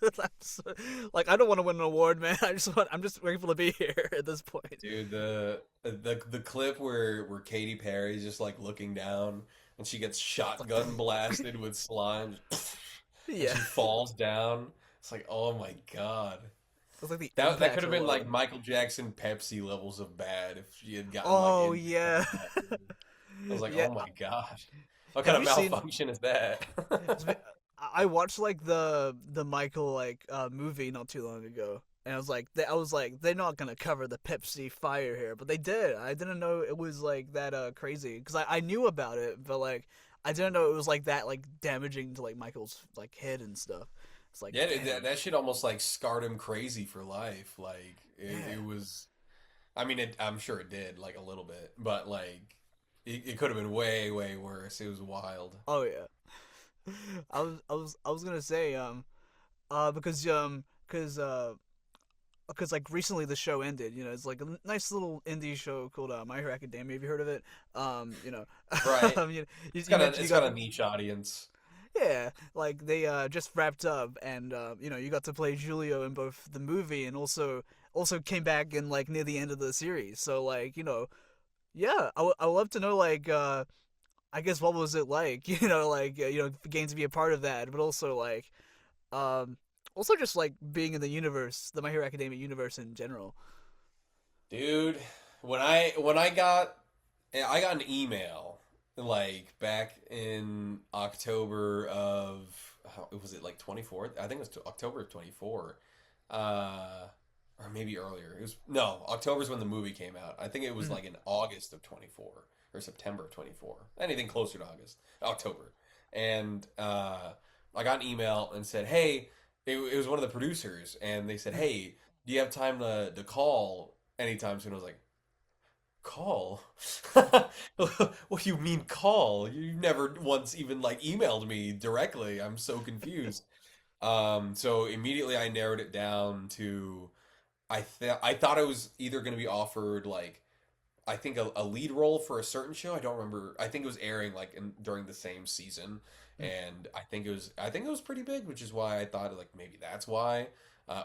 [SPEAKER 1] Like I don't want to win an award, man. I'm just grateful to be here at this point.
[SPEAKER 2] Dude, the clip where Katy Perry's just like looking down and she gets shotgun blasted with slime and
[SPEAKER 1] Yeah,
[SPEAKER 2] she falls down. It's like, oh my God.
[SPEAKER 1] it's like the
[SPEAKER 2] That
[SPEAKER 1] impact
[SPEAKER 2] could have been like
[SPEAKER 1] alone.
[SPEAKER 2] Michael Jackson Pepsi levels of bad if she had gotten like
[SPEAKER 1] Oh
[SPEAKER 2] injured like
[SPEAKER 1] yeah,
[SPEAKER 2] that, dude. I was like,
[SPEAKER 1] yeah.
[SPEAKER 2] oh my gosh. What kind
[SPEAKER 1] Have
[SPEAKER 2] of
[SPEAKER 1] you seen?
[SPEAKER 2] malfunction is that?
[SPEAKER 1] I watched like the Michael like movie not too long ago, and I was like they're not gonna cover the Pepsi fire here, but they did. I didn't know it was like that crazy because I knew about it, but like I didn't know it was like that like damaging to like Michael's like head and stuff. It's like
[SPEAKER 2] Yeah,
[SPEAKER 1] damn,
[SPEAKER 2] that shit almost like scarred him crazy for life. Like
[SPEAKER 1] yeah.
[SPEAKER 2] it was. I mean, I'm sure it did like a little bit, but like it could have been way way worse. It was wild.
[SPEAKER 1] Oh yeah. I was gonna say because because like recently the show ended. It's like a nice little indie show called My Hero Academia. Have you heard of it?
[SPEAKER 2] Right.
[SPEAKER 1] You mentioned you
[SPEAKER 2] It's
[SPEAKER 1] got
[SPEAKER 2] got a niche audience.
[SPEAKER 1] yeah, like they just wrapped up, and you got to play Julio in both the movie and also came back in like near the end of the series. So like yeah, I would love to know like I guess what was it like? Like getting to be a part of that, but also like um also just like being in the universe, the My Hero Academia universe in general.
[SPEAKER 2] Dude, when I got an email like back in October of was it like 24th? I think it was October of 24. Or maybe earlier. It was no, October's when the movie came out. I think it was
[SPEAKER 1] Mhm.
[SPEAKER 2] like in August of 24 or September of 24. Anything closer to August. October. And I got an email and said, "Hey, it was one of the producers and they said, "Hey, do you have time to call anytime soon?" I was like, "Call? What do you mean call? You never once even like emailed me directly. I'm so confused." So immediately I narrowed it down to I thought I was either going to be offered like I think a lead role for a certain show. I don't remember. I think it was airing like during the same season, and I think it was pretty big, which is why I thought like maybe that's why,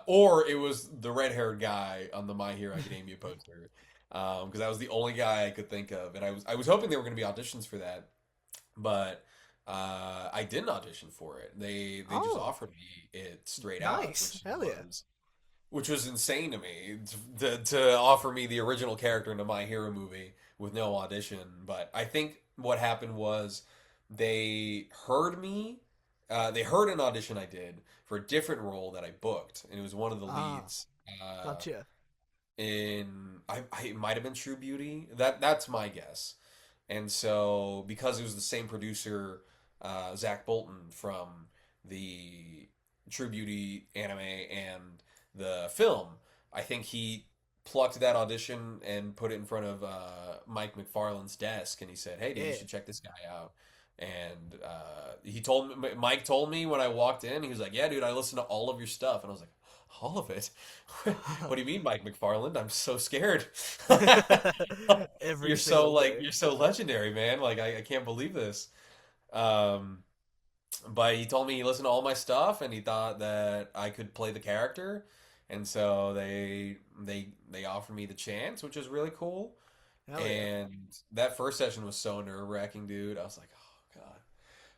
[SPEAKER 2] or it was the red haired guy on the My Hero Academia poster, because that was the only guy I could think of, and I was hoping there were going to be auditions for that, but. I didn't audition for it. They just
[SPEAKER 1] Oh,
[SPEAKER 2] offered me it straight out,
[SPEAKER 1] nice. Hell yeah.
[SPEAKER 2] which was insane to me to offer me the original character in a My Hero movie with no audition. But I think what happened was they heard me. They heard an audition I did for a different role that I booked, and it was one of the
[SPEAKER 1] Ah,
[SPEAKER 2] leads. Uh,
[SPEAKER 1] gotcha.
[SPEAKER 2] in it might have been True Beauty. That's my guess. And so, because it was the same producer, Zach Bolton from the True Beauty anime and the film, I think he plucked that audition and put it in front of Mike McFarlane's desk, and he said, "Hey, dude, you
[SPEAKER 1] Yeah.
[SPEAKER 2] should check this guy out." And he told me, Mike told me when I walked in, he was like, "Yeah, dude, I listened to all of your stuff," and I was like, "All of it? What do you mean, Mike McFarland? I'm so scared."
[SPEAKER 1] Every
[SPEAKER 2] You're so
[SPEAKER 1] single
[SPEAKER 2] like
[SPEAKER 1] day.
[SPEAKER 2] you're so legendary, man. Like I can't believe this. Um, but he told me he listened to all my stuff and he thought that I could play the character, and so they offered me the chance, which was really cool.
[SPEAKER 1] Hell yeah.
[SPEAKER 2] And that first session was so nerve-wracking, dude. I was like, oh God,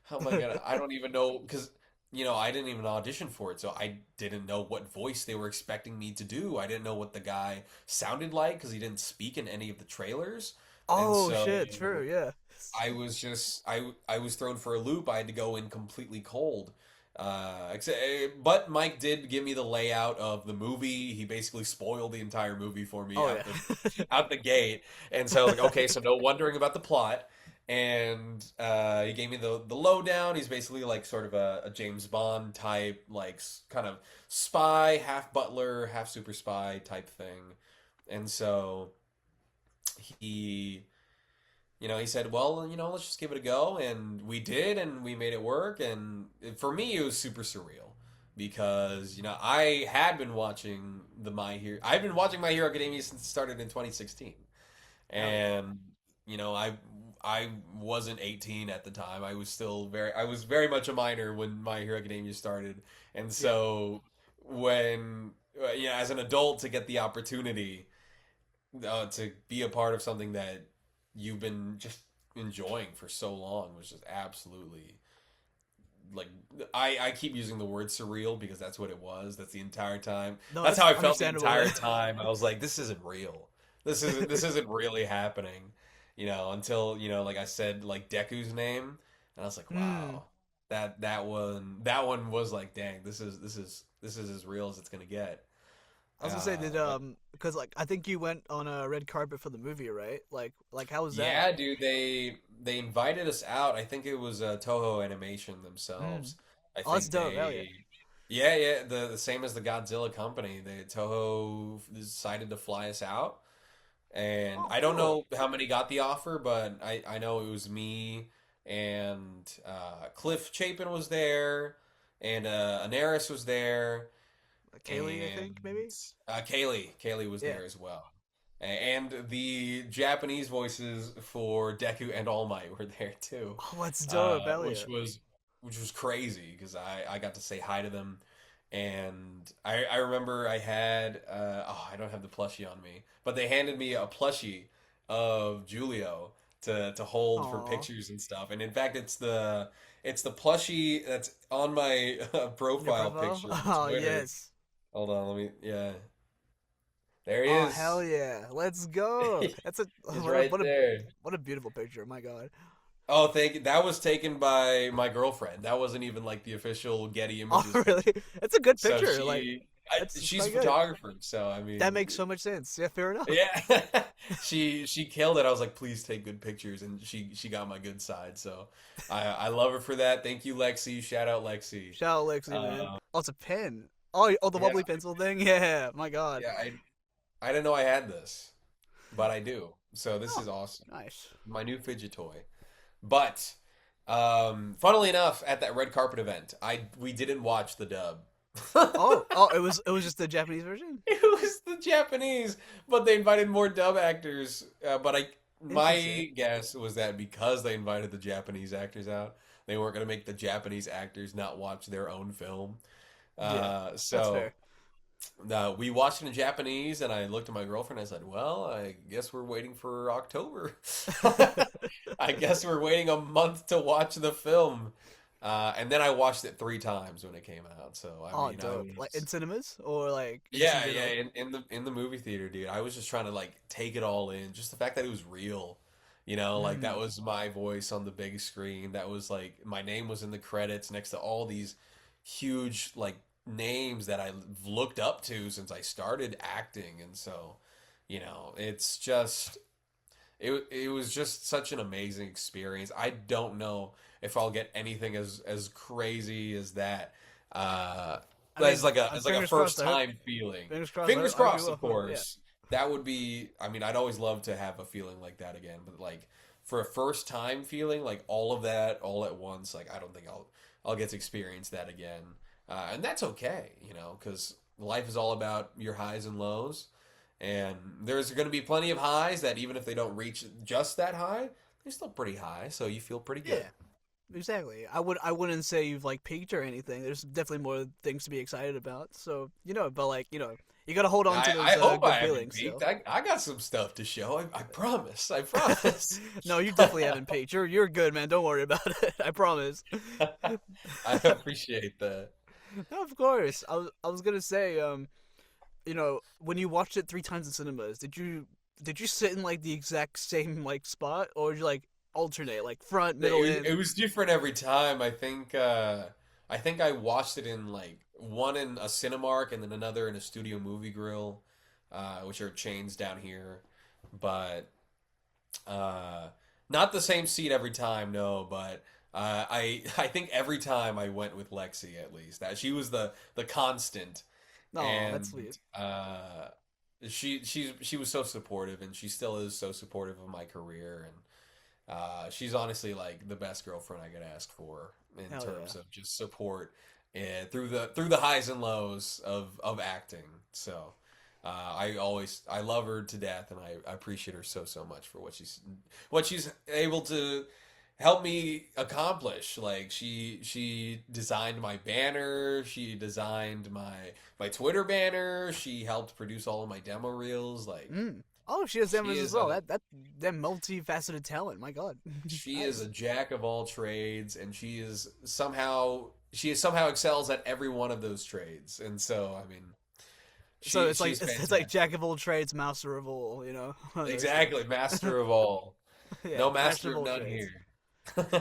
[SPEAKER 2] how am I gonna? I don't even know because I didn't even audition for it, so I didn't know what voice they were expecting me to do. I didn't know what the guy sounded like because he didn't speak in any of the trailers, and
[SPEAKER 1] Oh
[SPEAKER 2] so
[SPEAKER 1] shit, true, yeah.
[SPEAKER 2] I was just I was thrown for a loop. I had to go in completely cold. But Mike did give me the layout of the movie. He basically spoiled the entire movie for me
[SPEAKER 1] Oh
[SPEAKER 2] out
[SPEAKER 1] yeah.
[SPEAKER 2] the gate, and so I was like, okay, so no wondering about the plot. And he gave me the lowdown. He's basically like sort of a James Bond type, like kind of spy, half butler, half super spy type thing. And so he he said, well, let's just give it a go. And we did, and we made it work. And for me, it was super surreal because, I had been watching I've been watching My Hero Academia since it started in 2016.
[SPEAKER 1] Hell yeah.
[SPEAKER 2] And, I wasn't 18 at the time. I was very much a minor when My Hero Academia started. And
[SPEAKER 1] Yeah.
[SPEAKER 2] so when, as an adult to get the opportunity to be a part of something that you've been just enjoying for so long was just absolutely like I keep using the word surreal because that's what it was. That's the entire time.
[SPEAKER 1] No,
[SPEAKER 2] That's
[SPEAKER 1] that's
[SPEAKER 2] how I felt the
[SPEAKER 1] understandable,
[SPEAKER 2] entire
[SPEAKER 1] man.
[SPEAKER 2] time. I was like, this isn't real. This isn't really happening. Until like I said like Deku's name, and I was like,
[SPEAKER 1] Hmm.
[SPEAKER 2] wow, that one was like, dang, this is as real as it's gonna get.
[SPEAKER 1] I was gonna say, did
[SPEAKER 2] But
[SPEAKER 1] because like I think you went on a red carpet for the movie, right? Like how was that?
[SPEAKER 2] Yeah, dude, they invited us out. I think it was Toho Animation
[SPEAKER 1] Hmm.
[SPEAKER 2] themselves. I
[SPEAKER 1] Oh, that's
[SPEAKER 2] think
[SPEAKER 1] dope. Hell yeah.
[SPEAKER 2] yeah, the same as the Godzilla company. Toho decided to fly us out, and
[SPEAKER 1] Oh,
[SPEAKER 2] I don't
[SPEAKER 1] cool.
[SPEAKER 2] know how many got the offer, but I know it was me and Cliff Chapin was there, and Anaris was there,
[SPEAKER 1] Like Kaylee, I think
[SPEAKER 2] and
[SPEAKER 1] maybe.
[SPEAKER 2] Kaylee was
[SPEAKER 1] Yeah.
[SPEAKER 2] there as well. And the Japanese voices for Deku and All Might were there too,
[SPEAKER 1] Oh, that's dope. Hell
[SPEAKER 2] which
[SPEAKER 1] yeah.
[SPEAKER 2] was crazy because I got to say hi to them, and I remember I had I don't have the plushie on me, but they handed me a plushie of Julio to hold for
[SPEAKER 1] Aw.
[SPEAKER 2] pictures and stuff, and in fact it's the plushie that's on my
[SPEAKER 1] Your
[SPEAKER 2] profile
[SPEAKER 1] profile?
[SPEAKER 2] picture on
[SPEAKER 1] Oh
[SPEAKER 2] Twitter.
[SPEAKER 1] yes.
[SPEAKER 2] Hold on, let me. Yeah, there he
[SPEAKER 1] Oh
[SPEAKER 2] is.
[SPEAKER 1] hell yeah. Let's go. That's a
[SPEAKER 2] He's
[SPEAKER 1] what a
[SPEAKER 2] right
[SPEAKER 1] what a
[SPEAKER 2] there.
[SPEAKER 1] what a beautiful picture. My God.
[SPEAKER 2] Oh, thank you. That was taken by my girlfriend. That wasn't even like the official Getty
[SPEAKER 1] Oh
[SPEAKER 2] Images
[SPEAKER 1] really?
[SPEAKER 2] picture.
[SPEAKER 1] That's a good
[SPEAKER 2] So
[SPEAKER 1] picture. Like it's
[SPEAKER 2] she's a
[SPEAKER 1] quite good.
[SPEAKER 2] photographer. So I
[SPEAKER 1] That
[SPEAKER 2] mean,
[SPEAKER 1] makes so much sense. Yeah, fair enough.
[SPEAKER 2] yeah, she killed it. I was like, please take good pictures, and she got my good side. So I love her for that. Thank you, Lexi. Shout out Lexi.
[SPEAKER 1] Shout out Lexi, man.
[SPEAKER 2] Uh,
[SPEAKER 1] Oh, it's a pen. Oh, the
[SPEAKER 2] yeah,
[SPEAKER 1] wobbly pencil thing. Yeah, my God.
[SPEAKER 2] yeah. I didn't know I had this, but I do. So this
[SPEAKER 1] Oh,
[SPEAKER 2] is awesome.
[SPEAKER 1] nice.
[SPEAKER 2] My new fidget toy. But funnily enough, at that red carpet event, we didn't watch the dub.
[SPEAKER 1] Oh, it was just the Japanese version.
[SPEAKER 2] It was the Japanese, but they invited more dub actors. But
[SPEAKER 1] Interesting.
[SPEAKER 2] my guess was that because they invited the Japanese actors out, they weren't going to make the Japanese actors not watch their own film.
[SPEAKER 1] Yeah,
[SPEAKER 2] Uh,
[SPEAKER 1] that's
[SPEAKER 2] so
[SPEAKER 1] fair.
[SPEAKER 2] we watched it in Japanese, and I looked at my girlfriend. And I said, "Well, I guess we're waiting for October. I guess we're waiting a month to watch the film." And then I watched it 3 times when it came out. So I
[SPEAKER 1] Oh,
[SPEAKER 2] mean, I
[SPEAKER 1] dope. Like in
[SPEAKER 2] was
[SPEAKER 1] cinemas or like just in
[SPEAKER 2] yeah, yeah,
[SPEAKER 1] general.
[SPEAKER 2] in the movie theater, dude. I was just trying to like take it all in. Just the fact that it was real. Like that
[SPEAKER 1] Hmm.
[SPEAKER 2] was my voice on the big screen. That was like my name was in the credits next to all these huge like names that I've looked up to since I started acting. And so, it's just it was just such an amazing experience. I don't know if I'll get anything as crazy as that.
[SPEAKER 1] I mean,
[SPEAKER 2] As like a
[SPEAKER 1] fingers
[SPEAKER 2] first
[SPEAKER 1] crossed.
[SPEAKER 2] time feeling.
[SPEAKER 1] Fingers crossed.
[SPEAKER 2] Fingers
[SPEAKER 1] I hope you
[SPEAKER 2] crossed, of
[SPEAKER 1] will. Yeah.
[SPEAKER 2] course. That would be. I mean, I'd always love to have a feeling like that again, but like for a first time feeling, like all of that all at once, like I don't think I'll get to experience that again, and that's okay, you know, because life is all about your highs and lows, and there's going to be plenty of highs that even if they don't reach just that high, they're still pretty high, so you feel pretty good.
[SPEAKER 1] Yeah. Exactly. I wouldn't say you've like peaked or anything. There's definitely more things to be excited about. So but like you gotta hold on to those
[SPEAKER 2] I hope
[SPEAKER 1] good
[SPEAKER 2] I haven't
[SPEAKER 1] feelings.
[SPEAKER 2] peaked.
[SPEAKER 1] So.
[SPEAKER 2] I got some stuff to show. I promise. I promise.
[SPEAKER 1] No, you definitely haven't peaked. You're good, man. Don't worry about it. I promise.
[SPEAKER 2] I appreciate that.
[SPEAKER 1] No, of course. I was gonna say, when you watched it 3 times in cinemas, did you sit in like the exact same like spot, or did you like alternate, like front, middle,
[SPEAKER 2] It
[SPEAKER 1] in?
[SPEAKER 2] was different every time. I think I watched it in like one in a Cinemark and then another in a Studio Movie Grill, which are chains down here. But not the same seat every time, no. But I think every time I went with Lexi at least. That she was the constant,
[SPEAKER 1] No,
[SPEAKER 2] and
[SPEAKER 1] that's sweet.
[SPEAKER 2] she was so supportive, and she still is so supportive of my career, and she's honestly like the best girlfriend I could ask for in
[SPEAKER 1] Hell
[SPEAKER 2] terms
[SPEAKER 1] yeah.
[SPEAKER 2] of just support through the highs and lows of acting. So I love her to death, and I appreciate her so much for what she's able to help me accomplish. Like she designed my banner, she designed my Twitter banner, she helped produce all of my demo reels. Like
[SPEAKER 1] Mm. Oh, she has
[SPEAKER 2] she
[SPEAKER 1] demos as
[SPEAKER 2] is
[SPEAKER 1] well.
[SPEAKER 2] a
[SPEAKER 1] That multifaceted talent. My God.
[SPEAKER 2] she is
[SPEAKER 1] Nice.
[SPEAKER 2] a jack of all trades, and she somehow excels at every one of those trades. And so, I mean,
[SPEAKER 1] So it's like
[SPEAKER 2] she's
[SPEAKER 1] it's like
[SPEAKER 2] fantastic.
[SPEAKER 1] jack of all trades, master of all.
[SPEAKER 2] Exactly, master of all.
[SPEAKER 1] Yeah,
[SPEAKER 2] No
[SPEAKER 1] master
[SPEAKER 2] master
[SPEAKER 1] of
[SPEAKER 2] of
[SPEAKER 1] all
[SPEAKER 2] none
[SPEAKER 1] trades.
[SPEAKER 2] here.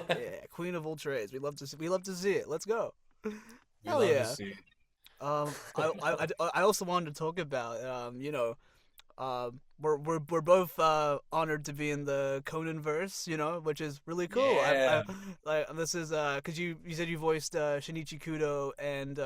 [SPEAKER 1] Yeah, queen of all trades. We love to see it. Let's go.
[SPEAKER 2] We
[SPEAKER 1] Hell
[SPEAKER 2] love to
[SPEAKER 1] yeah.
[SPEAKER 2] see it.
[SPEAKER 1] I also wanted to talk about we're both honored to be in the Conan verse, which is really cool. I
[SPEAKER 2] Yeah.
[SPEAKER 1] like this is because you said you voiced Shinichi Kudo, and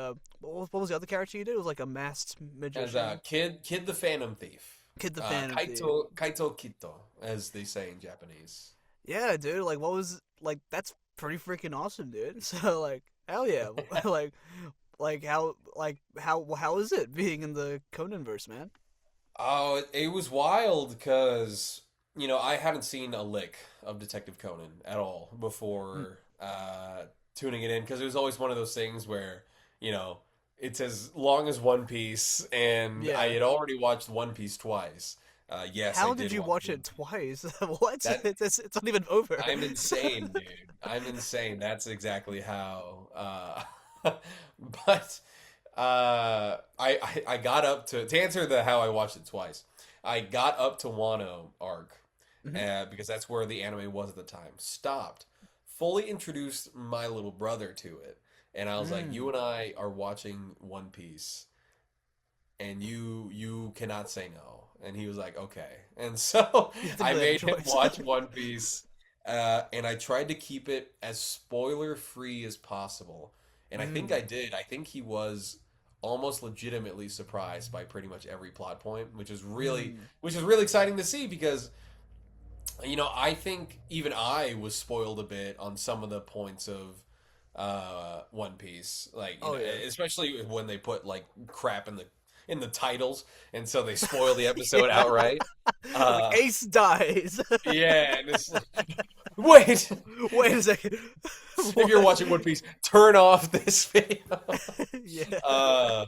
[SPEAKER 1] what was the other character you did? It was like a masked
[SPEAKER 2] As
[SPEAKER 1] magician,
[SPEAKER 2] Kid the Phantom Thief.
[SPEAKER 1] Kid the Phantom Thief.
[SPEAKER 2] Kaito Kito, as they say in Japanese.
[SPEAKER 1] Yeah, dude. Like, what was like? That's pretty freaking awesome, dude. So like, hell yeah. How is it being in the Conan verse, man?
[SPEAKER 2] Oh, it was wild because I hadn't seen a lick of Detective Conan at all
[SPEAKER 1] Mm.
[SPEAKER 2] before tuning it in, because it was always one of those things where you know it's as long as One Piece, and I
[SPEAKER 1] Yeah.
[SPEAKER 2] had already watched One Piece twice. Yes, I
[SPEAKER 1] How did
[SPEAKER 2] did
[SPEAKER 1] you
[SPEAKER 2] watch
[SPEAKER 1] watch
[SPEAKER 2] One
[SPEAKER 1] it
[SPEAKER 2] Piece.
[SPEAKER 1] twice? What?
[SPEAKER 2] That
[SPEAKER 1] It's not even over.
[SPEAKER 2] I'm insane, dude. I'm insane. That's exactly how. But I got up to answer the how I watched it twice. I got up to Wano arc,
[SPEAKER 1] Mhm.
[SPEAKER 2] because that's where the anime was at the time. Stopped, fully introduced my little brother to it, and I was like, "You
[SPEAKER 1] Mm.
[SPEAKER 2] and I are watching One Piece, and you cannot say no." And he was like, "Okay." And so
[SPEAKER 1] You have to
[SPEAKER 2] I
[SPEAKER 1] really have a
[SPEAKER 2] made him
[SPEAKER 1] choice.
[SPEAKER 2] watch One Piece, and I tried to keep it as spoiler free as possible. And I think I
[SPEAKER 1] Mm.
[SPEAKER 2] did. I think he was almost legitimately surprised by pretty much every plot point,
[SPEAKER 1] Mm.
[SPEAKER 2] which is really exciting to see, because I think even I was spoiled a bit on some of the points of One Piece, like
[SPEAKER 1] Oh yeah.
[SPEAKER 2] especially when they put like crap in the titles, and so they spoil the episode
[SPEAKER 1] Yeah.
[SPEAKER 2] outright.
[SPEAKER 1] Like
[SPEAKER 2] Uh,
[SPEAKER 1] Ace dies.
[SPEAKER 2] yeah, and it's like, wait,
[SPEAKER 1] Wait a second.
[SPEAKER 2] if you're
[SPEAKER 1] What?
[SPEAKER 2] watching One Piece, turn off this video.
[SPEAKER 1] Yeah.
[SPEAKER 2] Uh,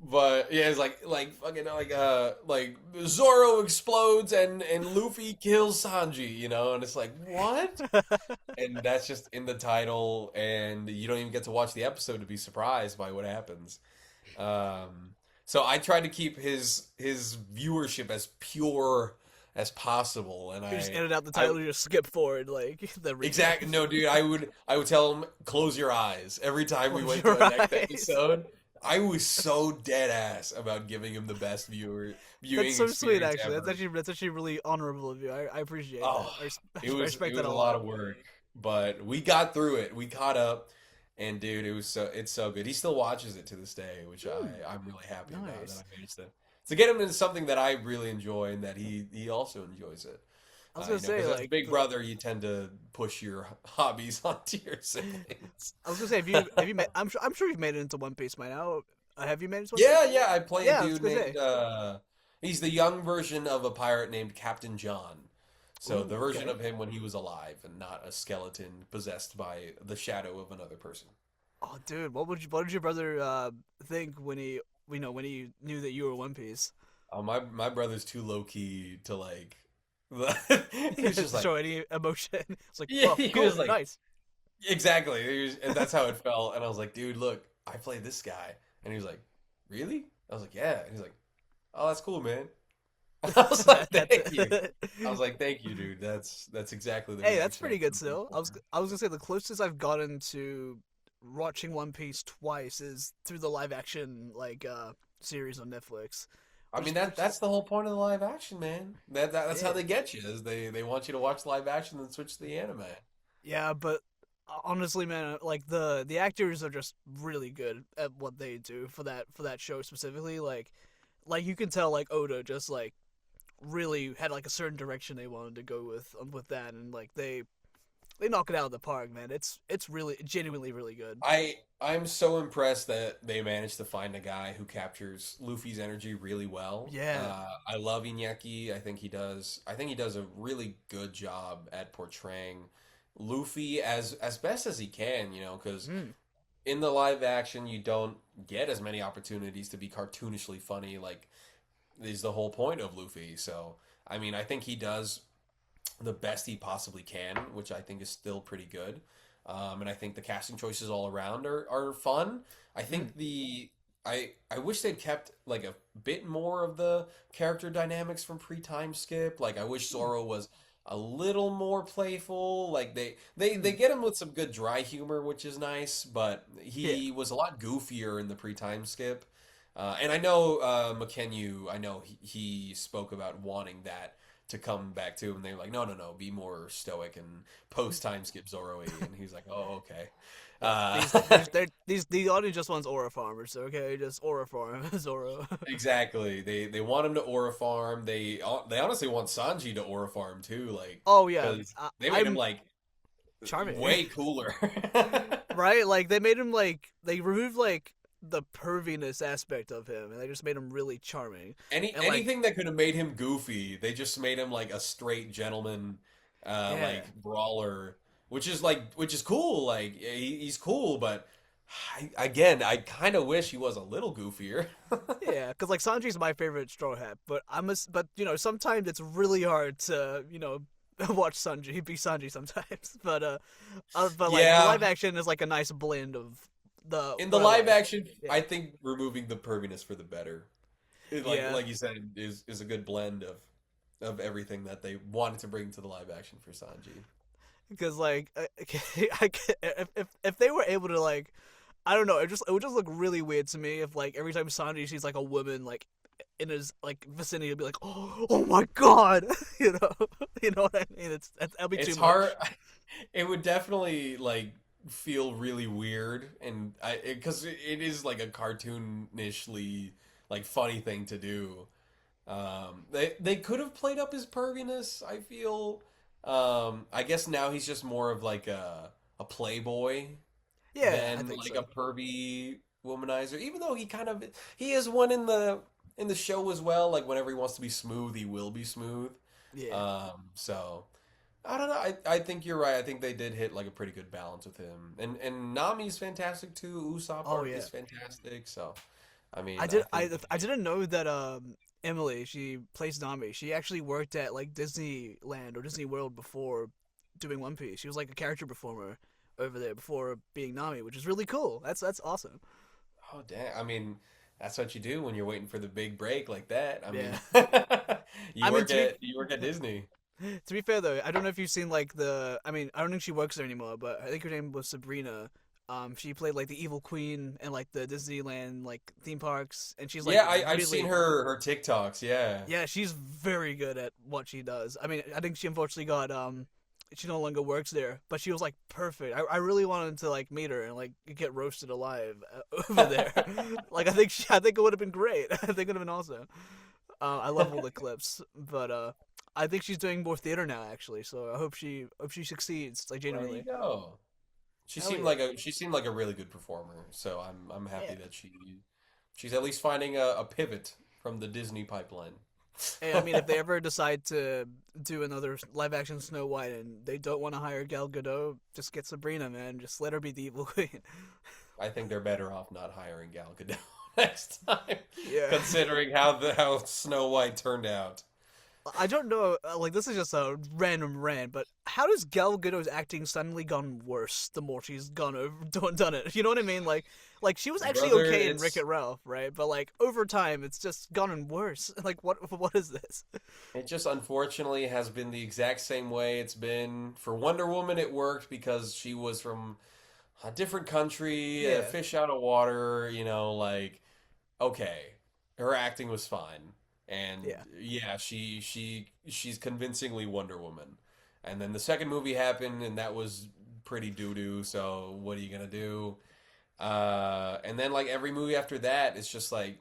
[SPEAKER 2] but yeah, it's like fucking like Zoro explodes and Luffy kills Sanji, and it's like, what? And that's just in the title, and you don't even get to watch the episode to be surprised by what happens. So I tried to keep his viewership as pure as possible, and
[SPEAKER 1] You just
[SPEAKER 2] I
[SPEAKER 1] edit out the
[SPEAKER 2] I
[SPEAKER 1] title. You just skip forward like the recap.
[SPEAKER 2] exactly no, dude. I would tell him close your eyes every time we
[SPEAKER 1] Close
[SPEAKER 2] went to
[SPEAKER 1] your
[SPEAKER 2] the next
[SPEAKER 1] eyes.
[SPEAKER 2] episode. I was so dead ass about giving him the best
[SPEAKER 1] That's
[SPEAKER 2] viewing
[SPEAKER 1] so sweet,
[SPEAKER 2] experience
[SPEAKER 1] actually.
[SPEAKER 2] ever.
[SPEAKER 1] That's actually really honorable of you. I appreciate that.
[SPEAKER 2] Oh,
[SPEAKER 1] I respect
[SPEAKER 2] it
[SPEAKER 1] that
[SPEAKER 2] was
[SPEAKER 1] a
[SPEAKER 2] a lot
[SPEAKER 1] lot.
[SPEAKER 2] of work, but we got through it. We caught up, and dude, it's so good. He still watches it to this day, which
[SPEAKER 1] Hmm,
[SPEAKER 2] I'm really happy about that
[SPEAKER 1] nice.
[SPEAKER 2] I managed to get him into something that I really enjoy and that he also enjoys it.
[SPEAKER 1] I was gonna
[SPEAKER 2] You know,
[SPEAKER 1] say
[SPEAKER 2] because as a
[SPEAKER 1] like
[SPEAKER 2] big
[SPEAKER 1] the.
[SPEAKER 2] brother, you tend to push your hobbies onto your siblings.
[SPEAKER 1] I was gonna say have you made I'm sure you've made it into One Piece by now. Have you made it into One
[SPEAKER 2] Yeah,
[SPEAKER 1] Piece?
[SPEAKER 2] yeah, I play a
[SPEAKER 1] Yeah, I was
[SPEAKER 2] dude
[SPEAKER 1] gonna
[SPEAKER 2] named
[SPEAKER 1] say.
[SPEAKER 2] he's the young version of a pirate named Captain John. So the
[SPEAKER 1] Ooh,
[SPEAKER 2] version
[SPEAKER 1] okay.
[SPEAKER 2] of him when he was alive and not a skeleton possessed by the shadow of another person.
[SPEAKER 1] Oh, dude, what did your brother think when when he knew that you were One Piece?
[SPEAKER 2] My brother's too low key to like.
[SPEAKER 1] He
[SPEAKER 2] He was
[SPEAKER 1] didn't
[SPEAKER 2] just like,
[SPEAKER 1] show any emotion. It's like,
[SPEAKER 2] yeah,
[SPEAKER 1] oh,
[SPEAKER 2] he was
[SPEAKER 1] cool,
[SPEAKER 2] like,
[SPEAKER 1] nice.
[SPEAKER 2] exactly, and that's how it felt. And I was like, dude, look, I play this guy, and he was like, really? I was like, yeah. And he's like, oh, that's cool, man. I was like,
[SPEAKER 1] That's
[SPEAKER 2] thank you.
[SPEAKER 1] it.
[SPEAKER 2] I was like, thank you, dude. That's exactly the
[SPEAKER 1] Hey, that's
[SPEAKER 2] reaction
[SPEAKER 1] pretty
[SPEAKER 2] I'm
[SPEAKER 1] good
[SPEAKER 2] looking
[SPEAKER 1] still.
[SPEAKER 2] for.
[SPEAKER 1] I was gonna say the closest I've gotten to watching One Piece twice is through the live action series on Netflix,
[SPEAKER 2] I mean
[SPEAKER 1] which
[SPEAKER 2] that's
[SPEAKER 1] is
[SPEAKER 2] the whole point of the live action, man. That's how
[SPEAKER 1] yeah.
[SPEAKER 2] they get you. Is they want you to watch live action and switch to the anime.
[SPEAKER 1] Yeah, but honestly, man, like the actors are just really good at what they do for that show specifically. Like you can tell like Oda just like really had like a certain direction they wanted to go with that, and like they knock it out of the park, man. It's really genuinely really good.
[SPEAKER 2] I'm so impressed that they managed to find a guy who captures Luffy's energy really well.
[SPEAKER 1] Yeah.
[SPEAKER 2] I love Iñaki. I think he does a really good job at portraying Luffy as best as he can. You know, because
[SPEAKER 1] Mm.
[SPEAKER 2] in the live action, you don't get as many opportunities to be cartoonishly funny. Like is the whole point of Luffy. So I mean, I think he does the best he possibly can, which I think is still pretty good. And I think the casting choices all around are fun. I
[SPEAKER 1] Mm.
[SPEAKER 2] think I wish they'd kept like a bit more of the character dynamics from pre-time skip. Like I wish
[SPEAKER 1] Mm.
[SPEAKER 2] Zoro was a little more playful. Like they
[SPEAKER 1] Mm.
[SPEAKER 2] get him with some good dry humor, which is nice, but
[SPEAKER 1] Yeah.
[SPEAKER 2] he was a lot goofier in the pre-time skip. And I know McKenyu, I know he spoke about wanting that to come back to, and they're like, no, no, no, be more stoic and post time skip Zoro-y, and he's like, oh, okay.
[SPEAKER 1] These the audience just wants aura farmers, okay? Just aura farm Zoro.
[SPEAKER 2] Exactly. They want him to aura farm. They honestly want Sanji to aura farm too, like
[SPEAKER 1] Oh yeah,
[SPEAKER 2] because they made him
[SPEAKER 1] I'm
[SPEAKER 2] like
[SPEAKER 1] charming.
[SPEAKER 2] way cooler.
[SPEAKER 1] Right? Like they made him like they removed like the perviness aspect of him, and they just made him really charming. And like,
[SPEAKER 2] Anything that could have made him goofy, they just made him like a straight gentleman,
[SPEAKER 1] yeah,
[SPEAKER 2] like brawler, which is cool. Like he's cool, but again, I kind of wish he was a little goofier.
[SPEAKER 1] yeah, because like Sanji's my favorite Straw Hat, but but sometimes it's really hard to watch Sanji be Sanji sometimes. But like the
[SPEAKER 2] Yeah,
[SPEAKER 1] live action is like a nice blend of the
[SPEAKER 2] in the
[SPEAKER 1] what I
[SPEAKER 2] live
[SPEAKER 1] like.
[SPEAKER 2] action,
[SPEAKER 1] Yeah,
[SPEAKER 2] I think removing the perviness for the better,
[SPEAKER 1] yeah,
[SPEAKER 2] like you said, is a good blend of everything that they wanted to bring to the live action for Sanji.
[SPEAKER 1] because like if they were able to like I don't know. It would just look really weird to me if like every time Sanji sees like a woman like in his like vicinity, he'll be like, oh my god, you know what I mean? That'll be too
[SPEAKER 2] It's
[SPEAKER 1] much.
[SPEAKER 2] hard. It would definitely like feel really weird, and because it is like a cartoonishly like funny thing to do. They could have played up his perviness. I feel. I guess now he's just more of like a playboy
[SPEAKER 1] Yeah, I
[SPEAKER 2] than
[SPEAKER 1] think
[SPEAKER 2] like a
[SPEAKER 1] so.
[SPEAKER 2] pervy womanizer. Even though he is one in the show as well. Like whenever he wants to be smooth, he will be smooth.
[SPEAKER 1] Yeah.
[SPEAKER 2] So I don't know. I think you're right. I think they did hit like a pretty good balance with him. And Nami's fantastic too. Usopp
[SPEAKER 1] Oh
[SPEAKER 2] arc
[SPEAKER 1] yeah.
[SPEAKER 2] is fantastic. So I mean, I think
[SPEAKER 1] I didn't know that Emily, she plays Nami. She actually worked at like Disneyland or Disney World before doing One Piece. She was like a character performer over there before being Nami, which is really cool. That's awesome.
[SPEAKER 2] oh damn. I mean, that's what you do when you're waiting for the big break like that. I mean,
[SPEAKER 1] Yeah. I mean
[SPEAKER 2] you work at Disney.
[SPEAKER 1] to be fair though, I don't know if you've seen like I mean, I don't think she works there anymore, but I think her name was Sabrina. She played like the evil queen in like the Disneyland like theme parks, and she's like
[SPEAKER 2] Yeah, I've seen
[SPEAKER 1] really,
[SPEAKER 2] her TikToks. Yeah.
[SPEAKER 1] yeah, she's very good at what she does. I mean, I think she unfortunately got she no longer works there, but she was like perfect. I really wanted to like meet her and like get roasted alive over there. Like I think it would have been great. I think it would have been awesome. I love all the clips, but I think she's doing more theater now actually. So I hope she succeeds like
[SPEAKER 2] There you
[SPEAKER 1] genuinely.
[SPEAKER 2] go.
[SPEAKER 1] Hell yeah,
[SPEAKER 2] She seemed like a really good performer. So I'm
[SPEAKER 1] yeah.
[SPEAKER 2] happy that she's at least finding a pivot from the Disney pipeline.
[SPEAKER 1] Hey, I mean, if they ever decide to do another live action Snow White and they don't want to hire Gal Gadot, just get Sabrina, man. Just let her be the evil queen.
[SPEAKER 2] I think they're better off not hiring Gal Gadot next time,
[SPEAKER 1] Yeah.
[SPEAKER 2] considering how Snow White turned out.
[SPEAKER 1] I don't know, like, this is just a random rant, but how does Gal Gadot's acting suddenly gone worse the more she's gone over, done it? You know what I mean? Like she was actually
[SPEAKER 2] Brother,
[SPEAKER 1] okay in
[SPEAKER 2] it's
[SPEAKER 1] Wreck-It Ralph, right? But, like, over time, it's just gotten worse. Like, what is this?
[SPEAKER 2] it just unfortunately has been the exact same way it's been for Wonder Woman. It worked because she was from a different country, a
[SPEAKER 1] Yeah,
[SPEAKER 2] fish out of water. Like okay, her acting was fine, and
[SPEAKER 1] yeah.
[SPEAKER 2] yeah, she's convincingly Wonder Woman. And then the second movie happened, and that was pretty doo doo. So what are you gonna do? And then like every movie after that, it's just like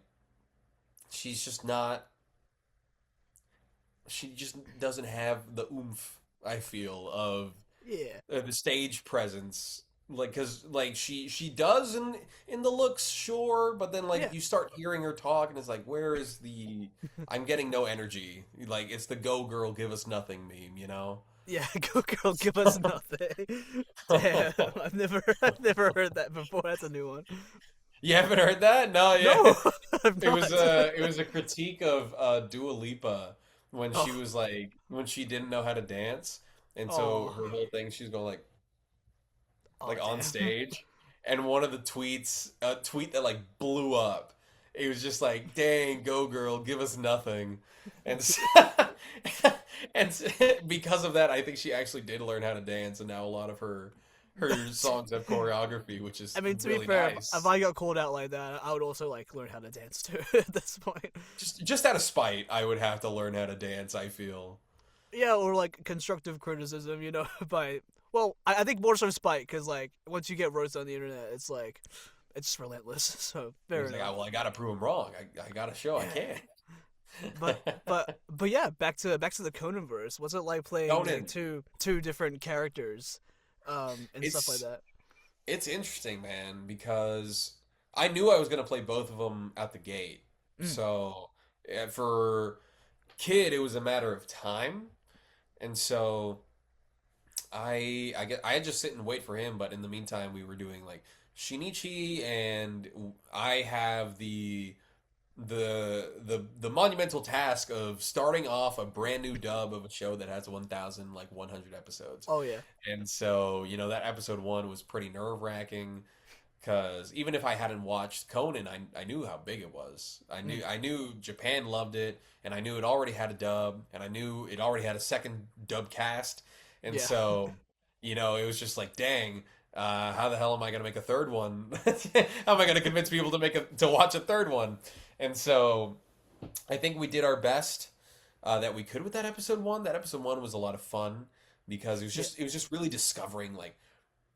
[SPEAKER 2] she's just not. She just doesn't have the oomph. I feel of
[SPEAKER 1] Yeah.
[SPEAKER 2] the stage presence, like because like she does in the looks, sure, but then like
[SPEAKER 1] Yeah.
[SPEAKER 2] you start hearing her talk and it's like, where is the I'm getting no energy, like it's the go girl give us nothing meme.
[SPEAKER 1] Yeah, go girl, give us nothing. Damn, I've never heard that before. That's a new one.
[SPEAKER 2] You haven't heard that? No. Yeah.
[SPEAKER 1] No, I've
[SPEAKER 2] it was
[SPEAKER 1] not.
[SPEAKER 2] a it was a critique of Dua Lipa when she
[SPEAKER 1] Oh,
[SPEAKER 2] was like when she didn't know how to dance, and so
[SPEAKER 1] oh,
[SPEAKER 2] her whole thing she's going
[SPEAKER 1] oh,
[SPEAKER 2] on
[SPEAKER 1] damn.
[SPEAKER 2] stage, and one of the tweets, a tweet that like blew up. It was just like, "Dang, go girl, give us nothing," and because of that, I think she actually did learn how to dance, and now a lot of her songs have choreography, which is
[SPEAKER 1] I mean, to be
[SPEAKER 2] really
[SPEAKER 1] fair, if
[SPEAKER 2] nice.
[SPEAKER 1] I got called out like that, I would also like learn how to dance too. At this point,
[SPEAKER 2] Just out of spite, I would have to learn how to dance. I feel.
[SPEAKER 1] yeah, or like constructive criticism, by I think more so spite because like once you get roasted on the internet, it's like it's just relentless. So
[SPEAKER 2] It
[SPEAKER 1] fair
[SPEAKER 2] was like,
[SPEAKER 1] enough.
[SPEAKER 2] well, I gotta prove him wrong. I gotta show I
[SPEAKER 1] Yeah,
[SPEAKER 2] can.
[SPEAKER 1] but yeah, back to the Conan verse. What's it like playing like
[SPEAKER 2] Conan,
[SPEAKER 1] two different characters, and stuff like
[SPEAKER 2] it's
[SPEAKER 1] that?
[SPEAKER 2] It's interesting, man, because I knew I was going to play both of them out the gate.
[SPEAKER 1] Mm,
[SPEAKER 2] So for Kid, it was a matter of time, and so I had just sit and wait for him. But in the meantime, we were doing like Shinichi, and I have the monumental task of starting off a brand new dub of a show that has 1,100 episodes.
[SPEAKER 1] oh yeah.
[SPEAKER 2] And so, that episode one was pretty nerve wracking because even if I hadn't watched Conan, I knew how big it was.
[SPEAKER 1] Mm,
[SPEAKER 2] I knew Japan loved it, and I knew it already had a dub, and I knew it already had a second dub cast. And
[SPEAKER 1] yeah.
[SPEAKER 2] so, it was just like, dang, how the hell am I going to make a third one? How am I going to convince people to watch a third one? And so, I think we did our best that we could with that episode one. That episode one was a lot of fun because
[SPEAKER 1] Yeah.
[SPEAKER 2] it was just really discovering like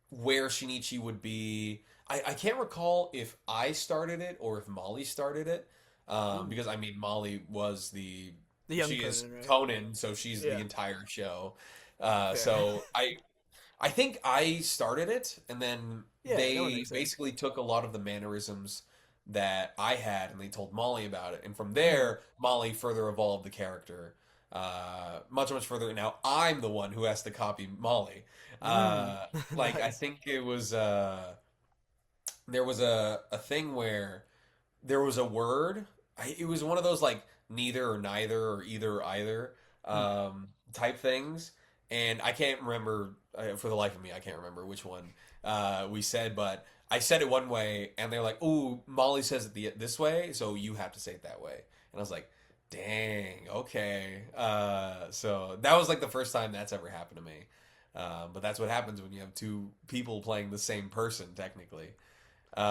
[SPEAKER 2] where Shinichi would be. I can't recall if I started it or if Molly started it,
[SPEAKER 1] Ooh,
[SPEAKER 2] because I mean Molly was
[SPEAKER 1] the young
[SPEAKER 2] she is
[SPEAKER 1] Conan, right?
[SPEAKER 2] Conan, so she's the
[SPEAKER 1] Yeah.
[SPEAKER 2] entire show.
[SPEAKER 1] Fair.
[SPEAKER 2] So I think I started it, and then
[SPEAKER 1] Yeah, that would
[SPEAKER 2] they
[SPEAKER 1] make sense.
[SPEAKER 2] basically took a lot of the mannerisms that I had, and they told Molly about it. And from
[SPEAKER 1] Mm.
[SPEAKER 2] there, Molly further evolved the character much further. And now I'm the one who has to copy Molly.
[SPEAKER 1] Mm.
[SPEAKER 2] Like I
[SPEAKER 1] Nice.
[SPEAKER 2] think it was there was a thing where there was a word. It was one of those like neither or neither or either or either
[SPEAKER 1] Mm.
[SPEAKER 2] type things, and I can't remember for the life of me. I can't remember which one we said, but I said it one way, and they're like, "Ooh, Molly says it this way, so you have to say it that way." And I was like, "Dang, okay." So that was like the first time that's ever happened to me. But that's what happens when you have two people playing the same person, technically.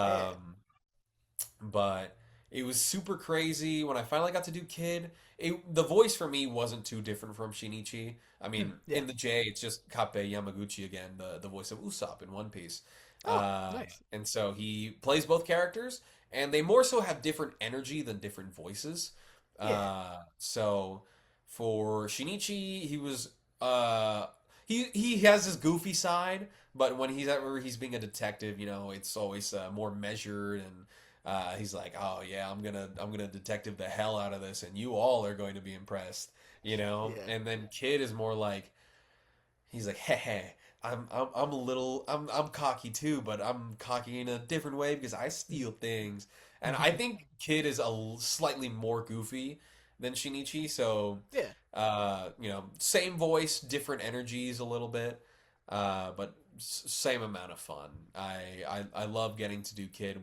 [SPEAKER 1] Yeah.
[SPEAKER 2] Um, but it was super crazy when I finally got to do Kid. The voice for me wasn't too different from Shinichi. I mean,
[SPEAKER 1] Yeah.
[SPEAKER 2] in the J, it's just Kappei Yamaguchi again, the voice of Usopp in One Piece.
[SPEAKER 1] Oh, nice.
[SPEAKER 2] And so he plays both characters, and they more so have different energy than different voices.
[SPEAKER 1] Yeah.
[SPEAKER 2] So for Shinichi, he was he has his goofy side, but when he's being a detective, it's always more measured and he's like, "Oh yeah, I'm gonna detective the hell out of this, and you all are going to be impressed," you know.
[SPEAKER 1] Yeah.
[SPEAKER 2] And then Kid is more like, he's like, "Hey, hey, I'm a little I'm cocky too, but I'm cocky in a different way because I steal things." And I think Kid is slightly more goofy than Shinichi, so
[SPEAKER 1] Yeah.
[SPEAKER 2] same voice, different energies a little bit, but same amount of fun. I love getting to do Kid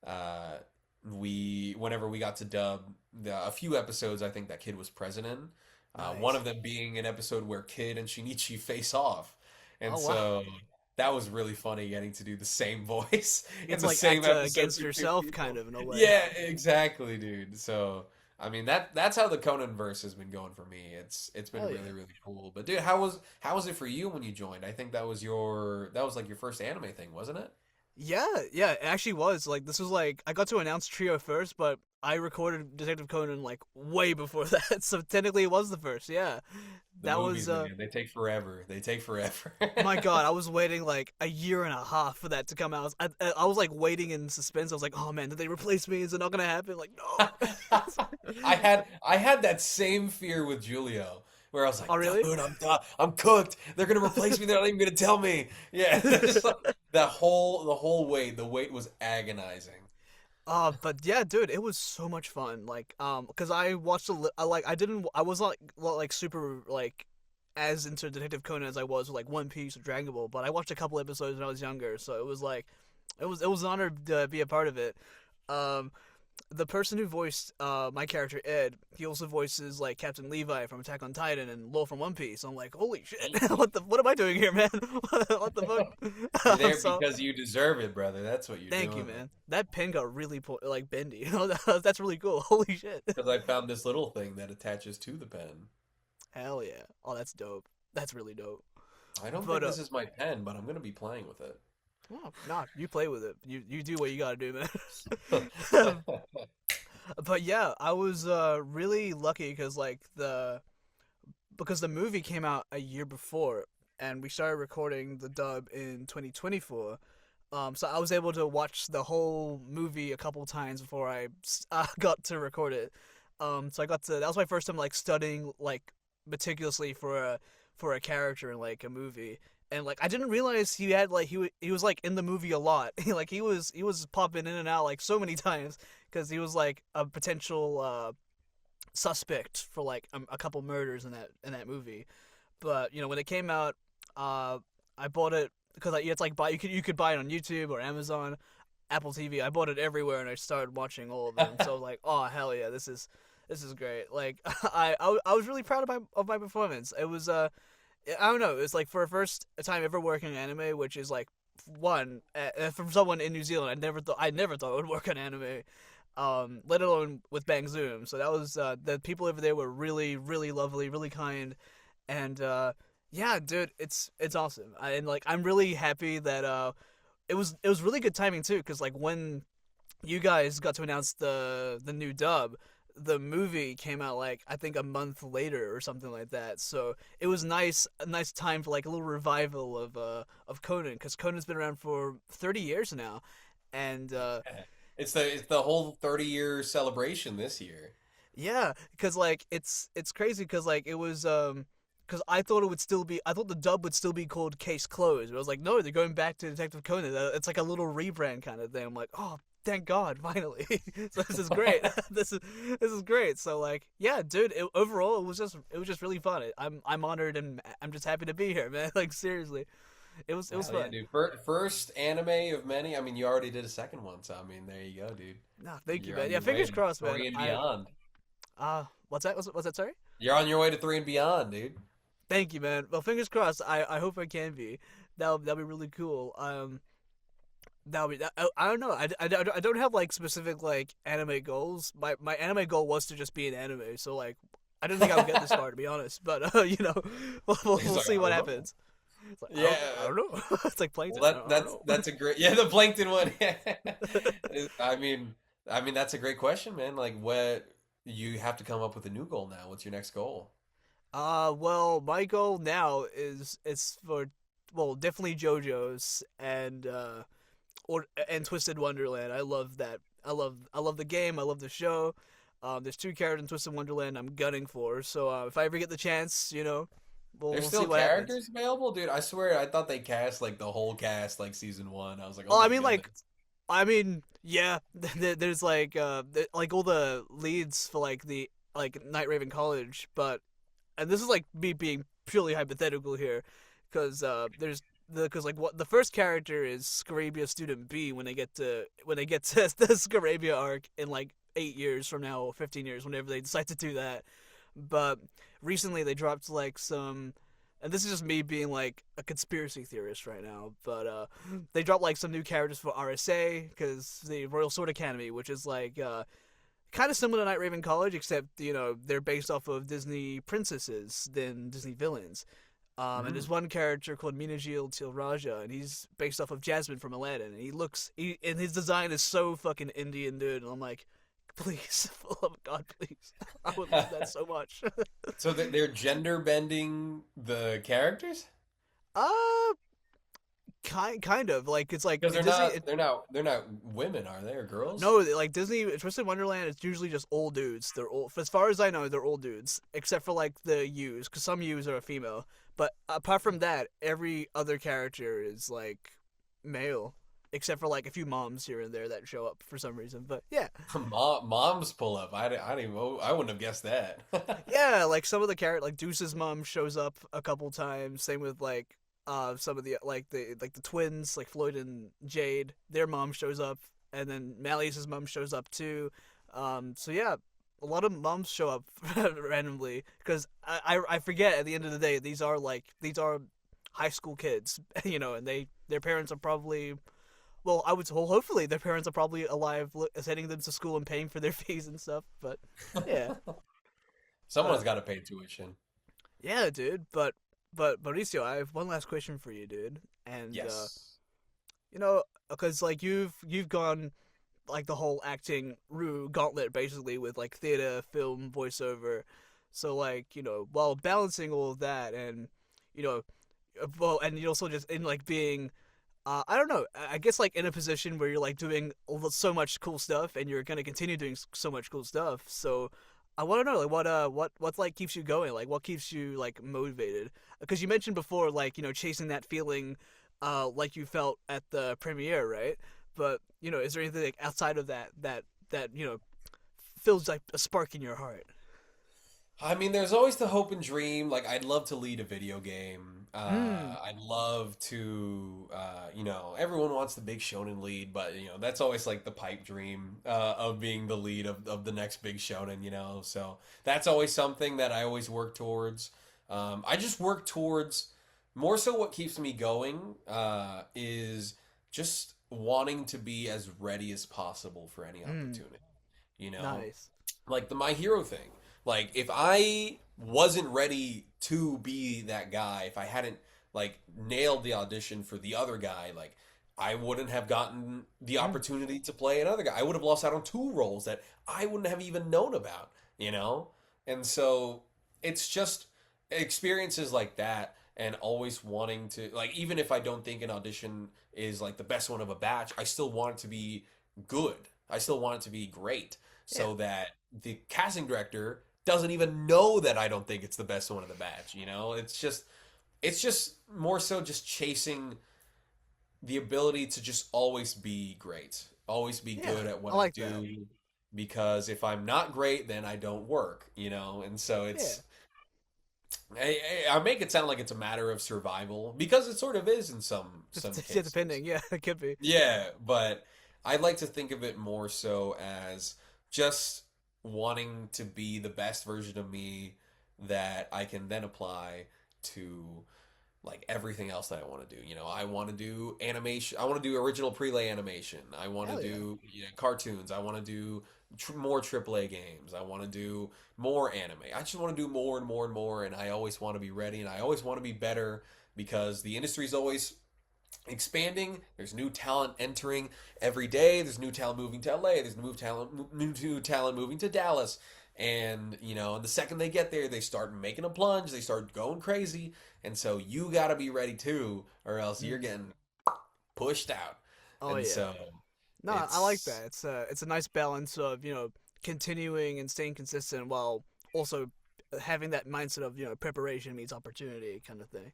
[SPEAKER 2] uh, whenever we got to dub a few episodes. I think that Kid was present in. One
[SPEAKER 1] Nice.
[SPEAKER 2] of them being an episode where Kid and Shinichi face off, and
[SPEAKER 1] Oh wow.
[SPEAKER 2] so that was really funny getting to do the same voice
[SPEAKER 1] You get
[SPEAKER 2] in
[SPEAKER 1] to
[SPEAKER 2] the
[SPEAKER 1] like
[SPEAKER 2] same
[SPEAKER 1] act
[SPEAKER 2] episode
[SPEAKER 1] against
[SPEAKER 2] for two
[SPEAKER 1] yourself, kind
[SPEAKER 2] people.
[SPEAKER 1] of in a way.
[SPEAKER 2] Yeah, exactly, dude. So I mean that's how the Conan verse has been going for me. It's been
[SPEAKER 1] Hell
[SPEAKER 2] really
[SPEAKER 1] yeah.
[SPEAKER 2] really cool. But dude, how was it for you when you joined? I think that was like your first anime thing, wasn't it?
[SPEAKER 1] Yeah, yeah, it actually was. Like this was like I got to announce Trio first, but I recorded Detective Conan like way before that. So technically it was the first. Yeah.
[SPEAKER 2] The
[SPEAKER 1] That was
[SPEAKER 2] movies, man, they take forever. They take forever.
[SPEAKER 1] my god, I was waiting like a year and a half for that to come out. I was like waiting in suspense. I was like, "Oh man, did they replace me? Is it not going to happen?" Like, no.
[SPEAKER 2] I had that same fear with Julio, where I was
[SPEAKER 1] Oh,
[SPEAKER 2] like,
[SPEAKER 1] really?
[SPEAKER 2] dude, I'm done. I'm cooked. They're gonna replace me. They're not even gonna tell me. Yeah, just like, the whole wait. The wait was agonizing.
[SPEAKER 1] But yeah, dude, it was so much fun. Like, cause I watched I didn't, I was not like super like as into Detective Conan as I was with like One Piece or Dragon Ball, but I watched a couple episodes when I was younger, so it was like, it was an honor to be a part of it. Um, the person who voiced my character Ed, he also voices like Captain Levi from Attack on Titan and Law from One Piece. I'm like, holy shit, what am I doing here, man? What the
[SPEAKER 2] You're
[SPEAKER 1] fuck?
[SPEAKER 2] there
[SPEAKER 1] So
[SPEAKER 2] because you deserve it, brother. That's what you're
[SPEAKER 1] thank you,
[SPEAKER 2] doing, man.
[SPEAKER 1] man. That pin got really like bendy. That's really cool. Holy shit.
[SPEAKER 2] Because I found this little thing that attaches to the pen.
[SPEAKER 1] Hell yeah. Oh, that's dope. That's really dope.
[SPEAKER 2] I don't
[SPEAKER 1] But
[SPEAKER 2] think this is my pen, but I'm gonna be playing with
[SPEAKER 1] oh, nah, you play with it. You do what you gotta do, man.
[SPEAKER 2] it.
[SPEAKER 1] But yeah, I was really lucky because the movie came out a year before, and we started recording the dub in 2024. So I was able to watch the whole movie a couple times before I got to record it. So I got to that was my first time like studying like meticulously for a character in like a movie. And like I didn't realize he had like he was like in the movie a lot. Like he was popping in and out like so many times because he was like a potential suspect for like a couple murders in that movie. But when it came out, uh, I bought it because it's like you could buy it on YouTube or Amazon, Apple TV. I bought it everywhere and I started watching all of them. So I was like, oh hell yeah, this is great. Like I was really proud of my performance. It was I don't know. It's like for a first time ever working in anime, which is like one from someone in New Zealand. I never thought it would work on anime, let alone with Bang Zoom. So that was the people over there were really really lovely, really kind, and yeah, dude, it's awesome. And like I'm really happy that it was really good timing too, because like when you guys got to announce the new dub, the movie came out like I think a month later or something like that. So it was a nice time for like a little revival of Conan, because Conan's been around for 30 years now, and
[SPEAKER 2] It's the whole 30-year celebration this year.
[SPEAKER 1] yeah, because like it's crazy because like it was because I thought the dub would still be called Case Closed. But I was like, no, they're going back to Detective Conan. It's like a little rebrand kind of thing. I'm like, oh, thank God, finally. So this is great. This is great. So like, yeah, dude. Overall, it was just really fun. I'm honored and I'm just happy to be here, man. Like seriously, it was
[SPEAKER 2] Hell yeah,
[SPEAKER 1] fun.
[SPEAKER 2] dude. First anime of many. I mean, you already did a second one, so I mean, there you go, dude.
[SPEAKER 1] Nah, thank you,
[SPEAKER 2] You're
[SPEAKER 1] man.
[SPEAKER 2] on
[SPEAKER 1] Yeah,
[SPEAKER 2] your way
[SPEAKER 1] fingers
[SPEAKER 2] to
[SPEAKER 1] crossed, man.
[SPEAKER 2] three and
[SPEAKER 1] I
[SPEAKER 2] beyond.
[SPEAKER 1] what's that? What's that? Sorry.
[SPEAKER 2] You're on your way to three and beyond, dude.
[SPEAKER 1] Thank you, man. Well, fingers crossed. I hope I can be. That'll be really cool. That'll be. I don't know. I don't have like specific like anime goals. My anime goal was to just be an anime. So like, I didn't think I would get this far to be honest. But
[SPEAKER 2] He's
[SPEAKER 1] we'll
[SPEAKER 2] like,
[SPEAKER 1] see
[SPEAKER 2] I
[SPEAKER 1] what
[SPEAKER 2] don't know.
[SPEAKER 1] happens. It's like
[SPEAKER 2] Yeah,
[SPEAKER 1] I don't know. It's like
[SPEAKER 2] well,
[SPEAKER 1] plankton.
[SPEAKER 2] that
[SPEAKER 1] I don't
[SPEAKER 2] that's
[SPEAKER 1] know.
[SPEAKER 2] that's a great, yeah, the plankton one. I mean, that's a great question, man. Like, what you have to come up with a new goal now. What's your next goal?
[SPEAKER 1] Well, my goal now is it's for well definitely JoJo's and Twisted Wonderland. I love that. I love the game. I love the show. There's two characters in Twisted Wonderland I'm gunning for. So if I ever get the chance, we'll
[SPEAKER 2] There's
[SPEAKER 1] we'll
[SPEAKER 2] still
[SPEAKER 1] see what happens.
[SPEAKER 2] characters available, dude. I swear, I thought they cast like the whole cast like season one. I was like, oh
[SPEAKER 1] Oh,
[SPEAKER 2] my goodness.
[SPEAKER 1] yeah, there's like all the leads for like the like Night Raven College, but and this is like me being purely hypothetical here, because there's because like what the first character is Scarabia Student B when they get to the Scarabia arc in like 8 years from now or 15 years whenever they decide to do that, but recently they dropped like some. And this is just me being like a conspiracy theorist right now, but they dropped like some new characters for RSA because the Royal Sword Academy, which is like kind of similar to Night Raven College, except they're based off of Disney princesses than Disney villains. And
[SPEAKER 2] Mm.
[SPEAKER 1] there's one character called Minajil Til Raja, and he's based off of Jasmine from Aladdin, and and his design is so fucking Indian, dude. And I'm like, please, for the love of God, please, I would love that so much.
[SPEAKER 2] So they're gender bending the characters
[SPEAKER 1] uh, kind of like it's like
[SPEAKER 2] because they're
[SPEAKER 1] Disney.
[SPEAKER 2] not they're not they're not women, are they, or girls?
[SPEAKER 1] No, like Disney, Twisted Wonderland, it's usually just old dudes. They're old, as far as I know, they're old dudes, except for like the U's, because some U's are female. But apart from that, every other character is like male, except for like a few moms here and there that show up for some reason. But yeah,
[SPEAKER 2] Moms pull up. I didn't even, I wouldn't have guessed that.
[SPEAKER 1] yeah, like some of the character, like Deuce's mom shows up a couple times. Same with like some of the twins, like Floyd and Jade. Their mom shows up, and then Malleus's mom shows up too. So yeah, a lot of moms show up randomly because I forget at the end of the day these are high school kids, and their parents are probably well I would well hopefully their parents are probably alive, sending them to school and paying for their fees and stuff. But yeah,
[SPEAKER 2] Someone's
[SPEAKER 1] uh,
[SPEAKER 2] got to pay tuition.
[SPEAKER 1] yeah, dude. But Mauricio, I have one last question for you, dude. And
[SPEAKER 2] Yes.
[SPEAKER 1] because like you've gone like the whole acting gauntlet basically with like theater, film, voiceover. So like while balancing all of that and you know well and you also just in like being I don't know. I guess like in a position where you're like doing so much cool stuff, and you're gonna continue doing so much cool stuff. So I want to know like what like keeps you going, like what keeps you like motivated. Because you mentioned before like chasing that feeling, like you felt at the premiere, right? But is there anything like outside of that feels like a spark in your heart?
[SPEAKER 2] I mean, there's always the hope and dream. Like, I'd love to lead a video game.
[SPEAKER 1] Mm.
[SPEAKER 2] I'd love to, everyone wants the big shonen lead, but, that's always like the pipe dream of being the lead of the next big shonen. So that's always something that I always work towards. I just work towards more so what keeps me going is just wanting to be as ready as possible for any
[SPEAKER 1] Mm.
[SPEAKER 2] opportunity. You know,
[SPEAKER 1] Nice.
[SPEAKER 2] like the My Hero thing. Like if I wasn't ready to be that guy, if I hadn't like nailed the audition for the other guy, like I wouldn't have gotten the
[SPEAKER 1] Mm.
[SPEAKER 2] opportunity to play another guy. I would have lost out on two roles that I wouldn't have even known about. And so it's just experiences like that and always wanting to like even if I don't think an audition is like the best one of a batch, I still want it to be good. I still want it to be great
[SPEAKER 1] Yeah.
[SPEAKER 2] so that the casting director doesn't even know that I don't think it's the best one of the batch. It's just more so just chasing the ability to just always be great, always be
[SPEAKER 1] Yeah.
[SPEAKER 2] good at what
[SPEAKER 1] I
[SPEAKER 2] I
[SPEAKER 1] like that.
[SPEAKER 2] do. Because if I'm not great, then I don't work. And so
[SPEAKER 1] Yeah.
[SPEAKER 2] I make it sound like it's a matter of survival because it sort of is in some
[SPEAKER 1] Yeah,
[SPEAKER 2] cases.
[SPEAKER 1] depending. Yeah, it could be.
[SPEAKER 2] Yeah, but I like to think of it more so as just wanting to be the best version of me that I can then apply to like everything else that I want to do. You know, I want to do animation. I want to do original prelay animation. I want to
[SPEAKER 1] Hell yeah.
[SPEAKER 2] do cartoons. I want to do more AAA games. I want to do more anime. I just want to do more and more and more. And I always want to be ready, and I always want to be better because the industry's always expanding. There's new talent entering every day. There's new talent moving to LA. There's new talent moving to Dallas. And the second they get there, they start making a plunge. They start going crazy. And so you got to be ready too, or else you're getting pushed out.
[SPEAKER 1] Oh
[SPEAKER 2] And
[SPEAKER 1] yeah.
[SPEAKER 2] so
[SPEAKER 1] No, I like
[SPEAKER 2] it's
[SPEAKER 1] that. It's a nice balance of continuing and staying consistent while also having that mindset of preparation meets opportunity kind of thing.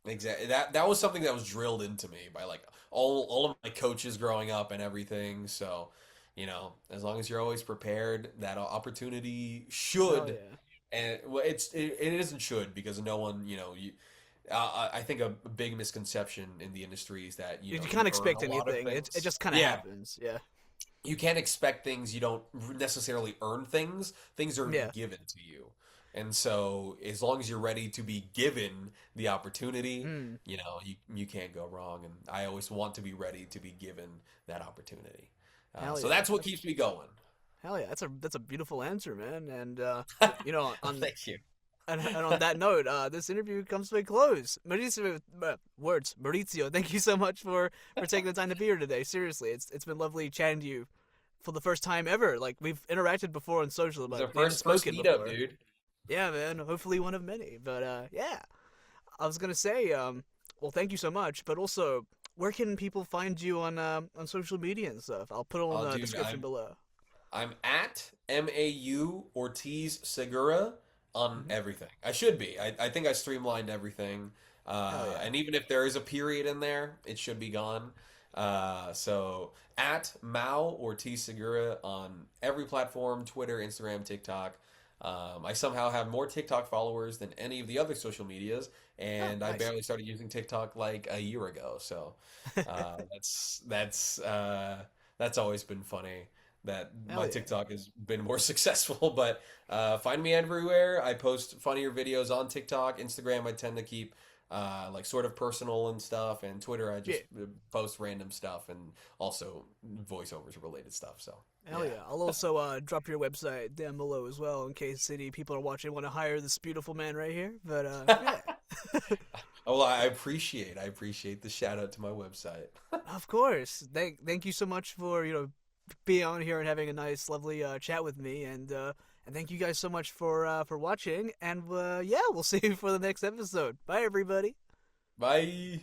[SPEAKER 2] exactly that was something that was drilled into me by like all of my coaches growing up and everything. So as long as you're always prepared, that opportunity
[SPEAKER 1] Oh
[SPEAKER 2] should.
[SPEAKER 1] yeah.
[SPEAKER 2] And well, it isn't should because no one, I think a big misconception in the industry is that
[SPEAKER 1] You
[SPEAKER 2] you
[SPEAKER 1] can't
[SPEAKER 2] earn
[SPEAKER 1] expect
[SPEAKER 2] a lot of
[SPEAKER 1] anything. It
[SPEAKER 2] things.
[SPEAKER 1] just kind of
[SPEAKER 2] Yeah,
[SPEAKER 1] happens. Yeah.
[SPEAKER 2] you can't expect things. You don't necessarily earn things. Things are
[SPEAKER 1] Yeah.
[SPEAKER 2] given to you, and so as long as you're ready to be given the opportunity,
[SPEAKER 1] Mm.
[SPEAKER 2] you can't go wrong. And I always want to be ready to be given that opportunity.
[SPEAKER 1] Hell
[SPEAKER 2] So
[SPEAKER 1] yeah.
[SPEAKER 2] that's what keeps me going.
[SPEAKER 1] Hell yeah. That's a beautiful answer, man. And on
[SPEAKER 2] Thank you.
[SPEAKER 1] and on that note, this interview comes to a close. Maurizio, thank you so much for taking the time to be here today. Seriously, it's been lovely chatting to you for the first time ever. Like we've interacted before on social,
[SPEAKER 2] It's our
[SPEAKER 1] but we haven't
[SPEAKER 2] first
[SPEAKER 1] spoken
[SPEAKER 2] meetup,
[SPEAKER 1] before.
[SPEAKER 2] dude.
[SPEAKER 1] Yeah, man. Hopefully one of many. But yeah, I was gonna say, well, thank you so much. But also, where can people find you on social media and stuff? I'll put it on
[SPEAKER 2] Oh,
[SPEAKER 1] the
[SPEAKER 2] dude,
[SPEAKER 1] description below.
[SPEAKER 2] I'm at MAU Ortiz Segura on
[SPEAKER 1] Hmm.
[SPEAKER 2] everything. I should be. I think I streamlined everything.
[SPEAKER 1] Hell yeah.
[SPEAKER 2] And even if there is a period in there, it should be gone. So at Mao Ortiz Segura on every platform, Twitter, Instagram, TikTok. I somehow have more TikTok followers than any of the other social medias,
[SPEAKER 1] Oh,
[SPEAKER 2] and I
[SPEAKER 1] nice.
[SPEAKER 2] barely started using TikTok like a year ago. So that's always been funny that
[SPEAKER 1] Hell
[SPEAKER 2] my
[SPEAKER 1] yeah.
[SPEAKER 2] TikTok has been more successful. But find me everywhere. I post funnier videos on TikTok. Instagram, I tend to keep like sort of personal and stuff, and Twitter, I
[SPEAKER 1] Yeah.
[SPEAKER 2] just post random stuff and also voiceovers related stuff. So
[SPEAKER 1] Hell
[SPEAKER 2] yeah.
[SPEAKER 1] yeah. I'll also drop your website down below as well in case any people are watching want to hire this beautiful man right here. But yeah.
[SPEAKER 2] Oh, I appreciate the shout out to my website.
[SPEAKER 1] Of course. Thank you so much for, being on here and having a nice lovely chat with me and thank you guys so much for watching and yeah, we'll see you for the next episode. Bye everybody.
[SPEAKER 2] Bye.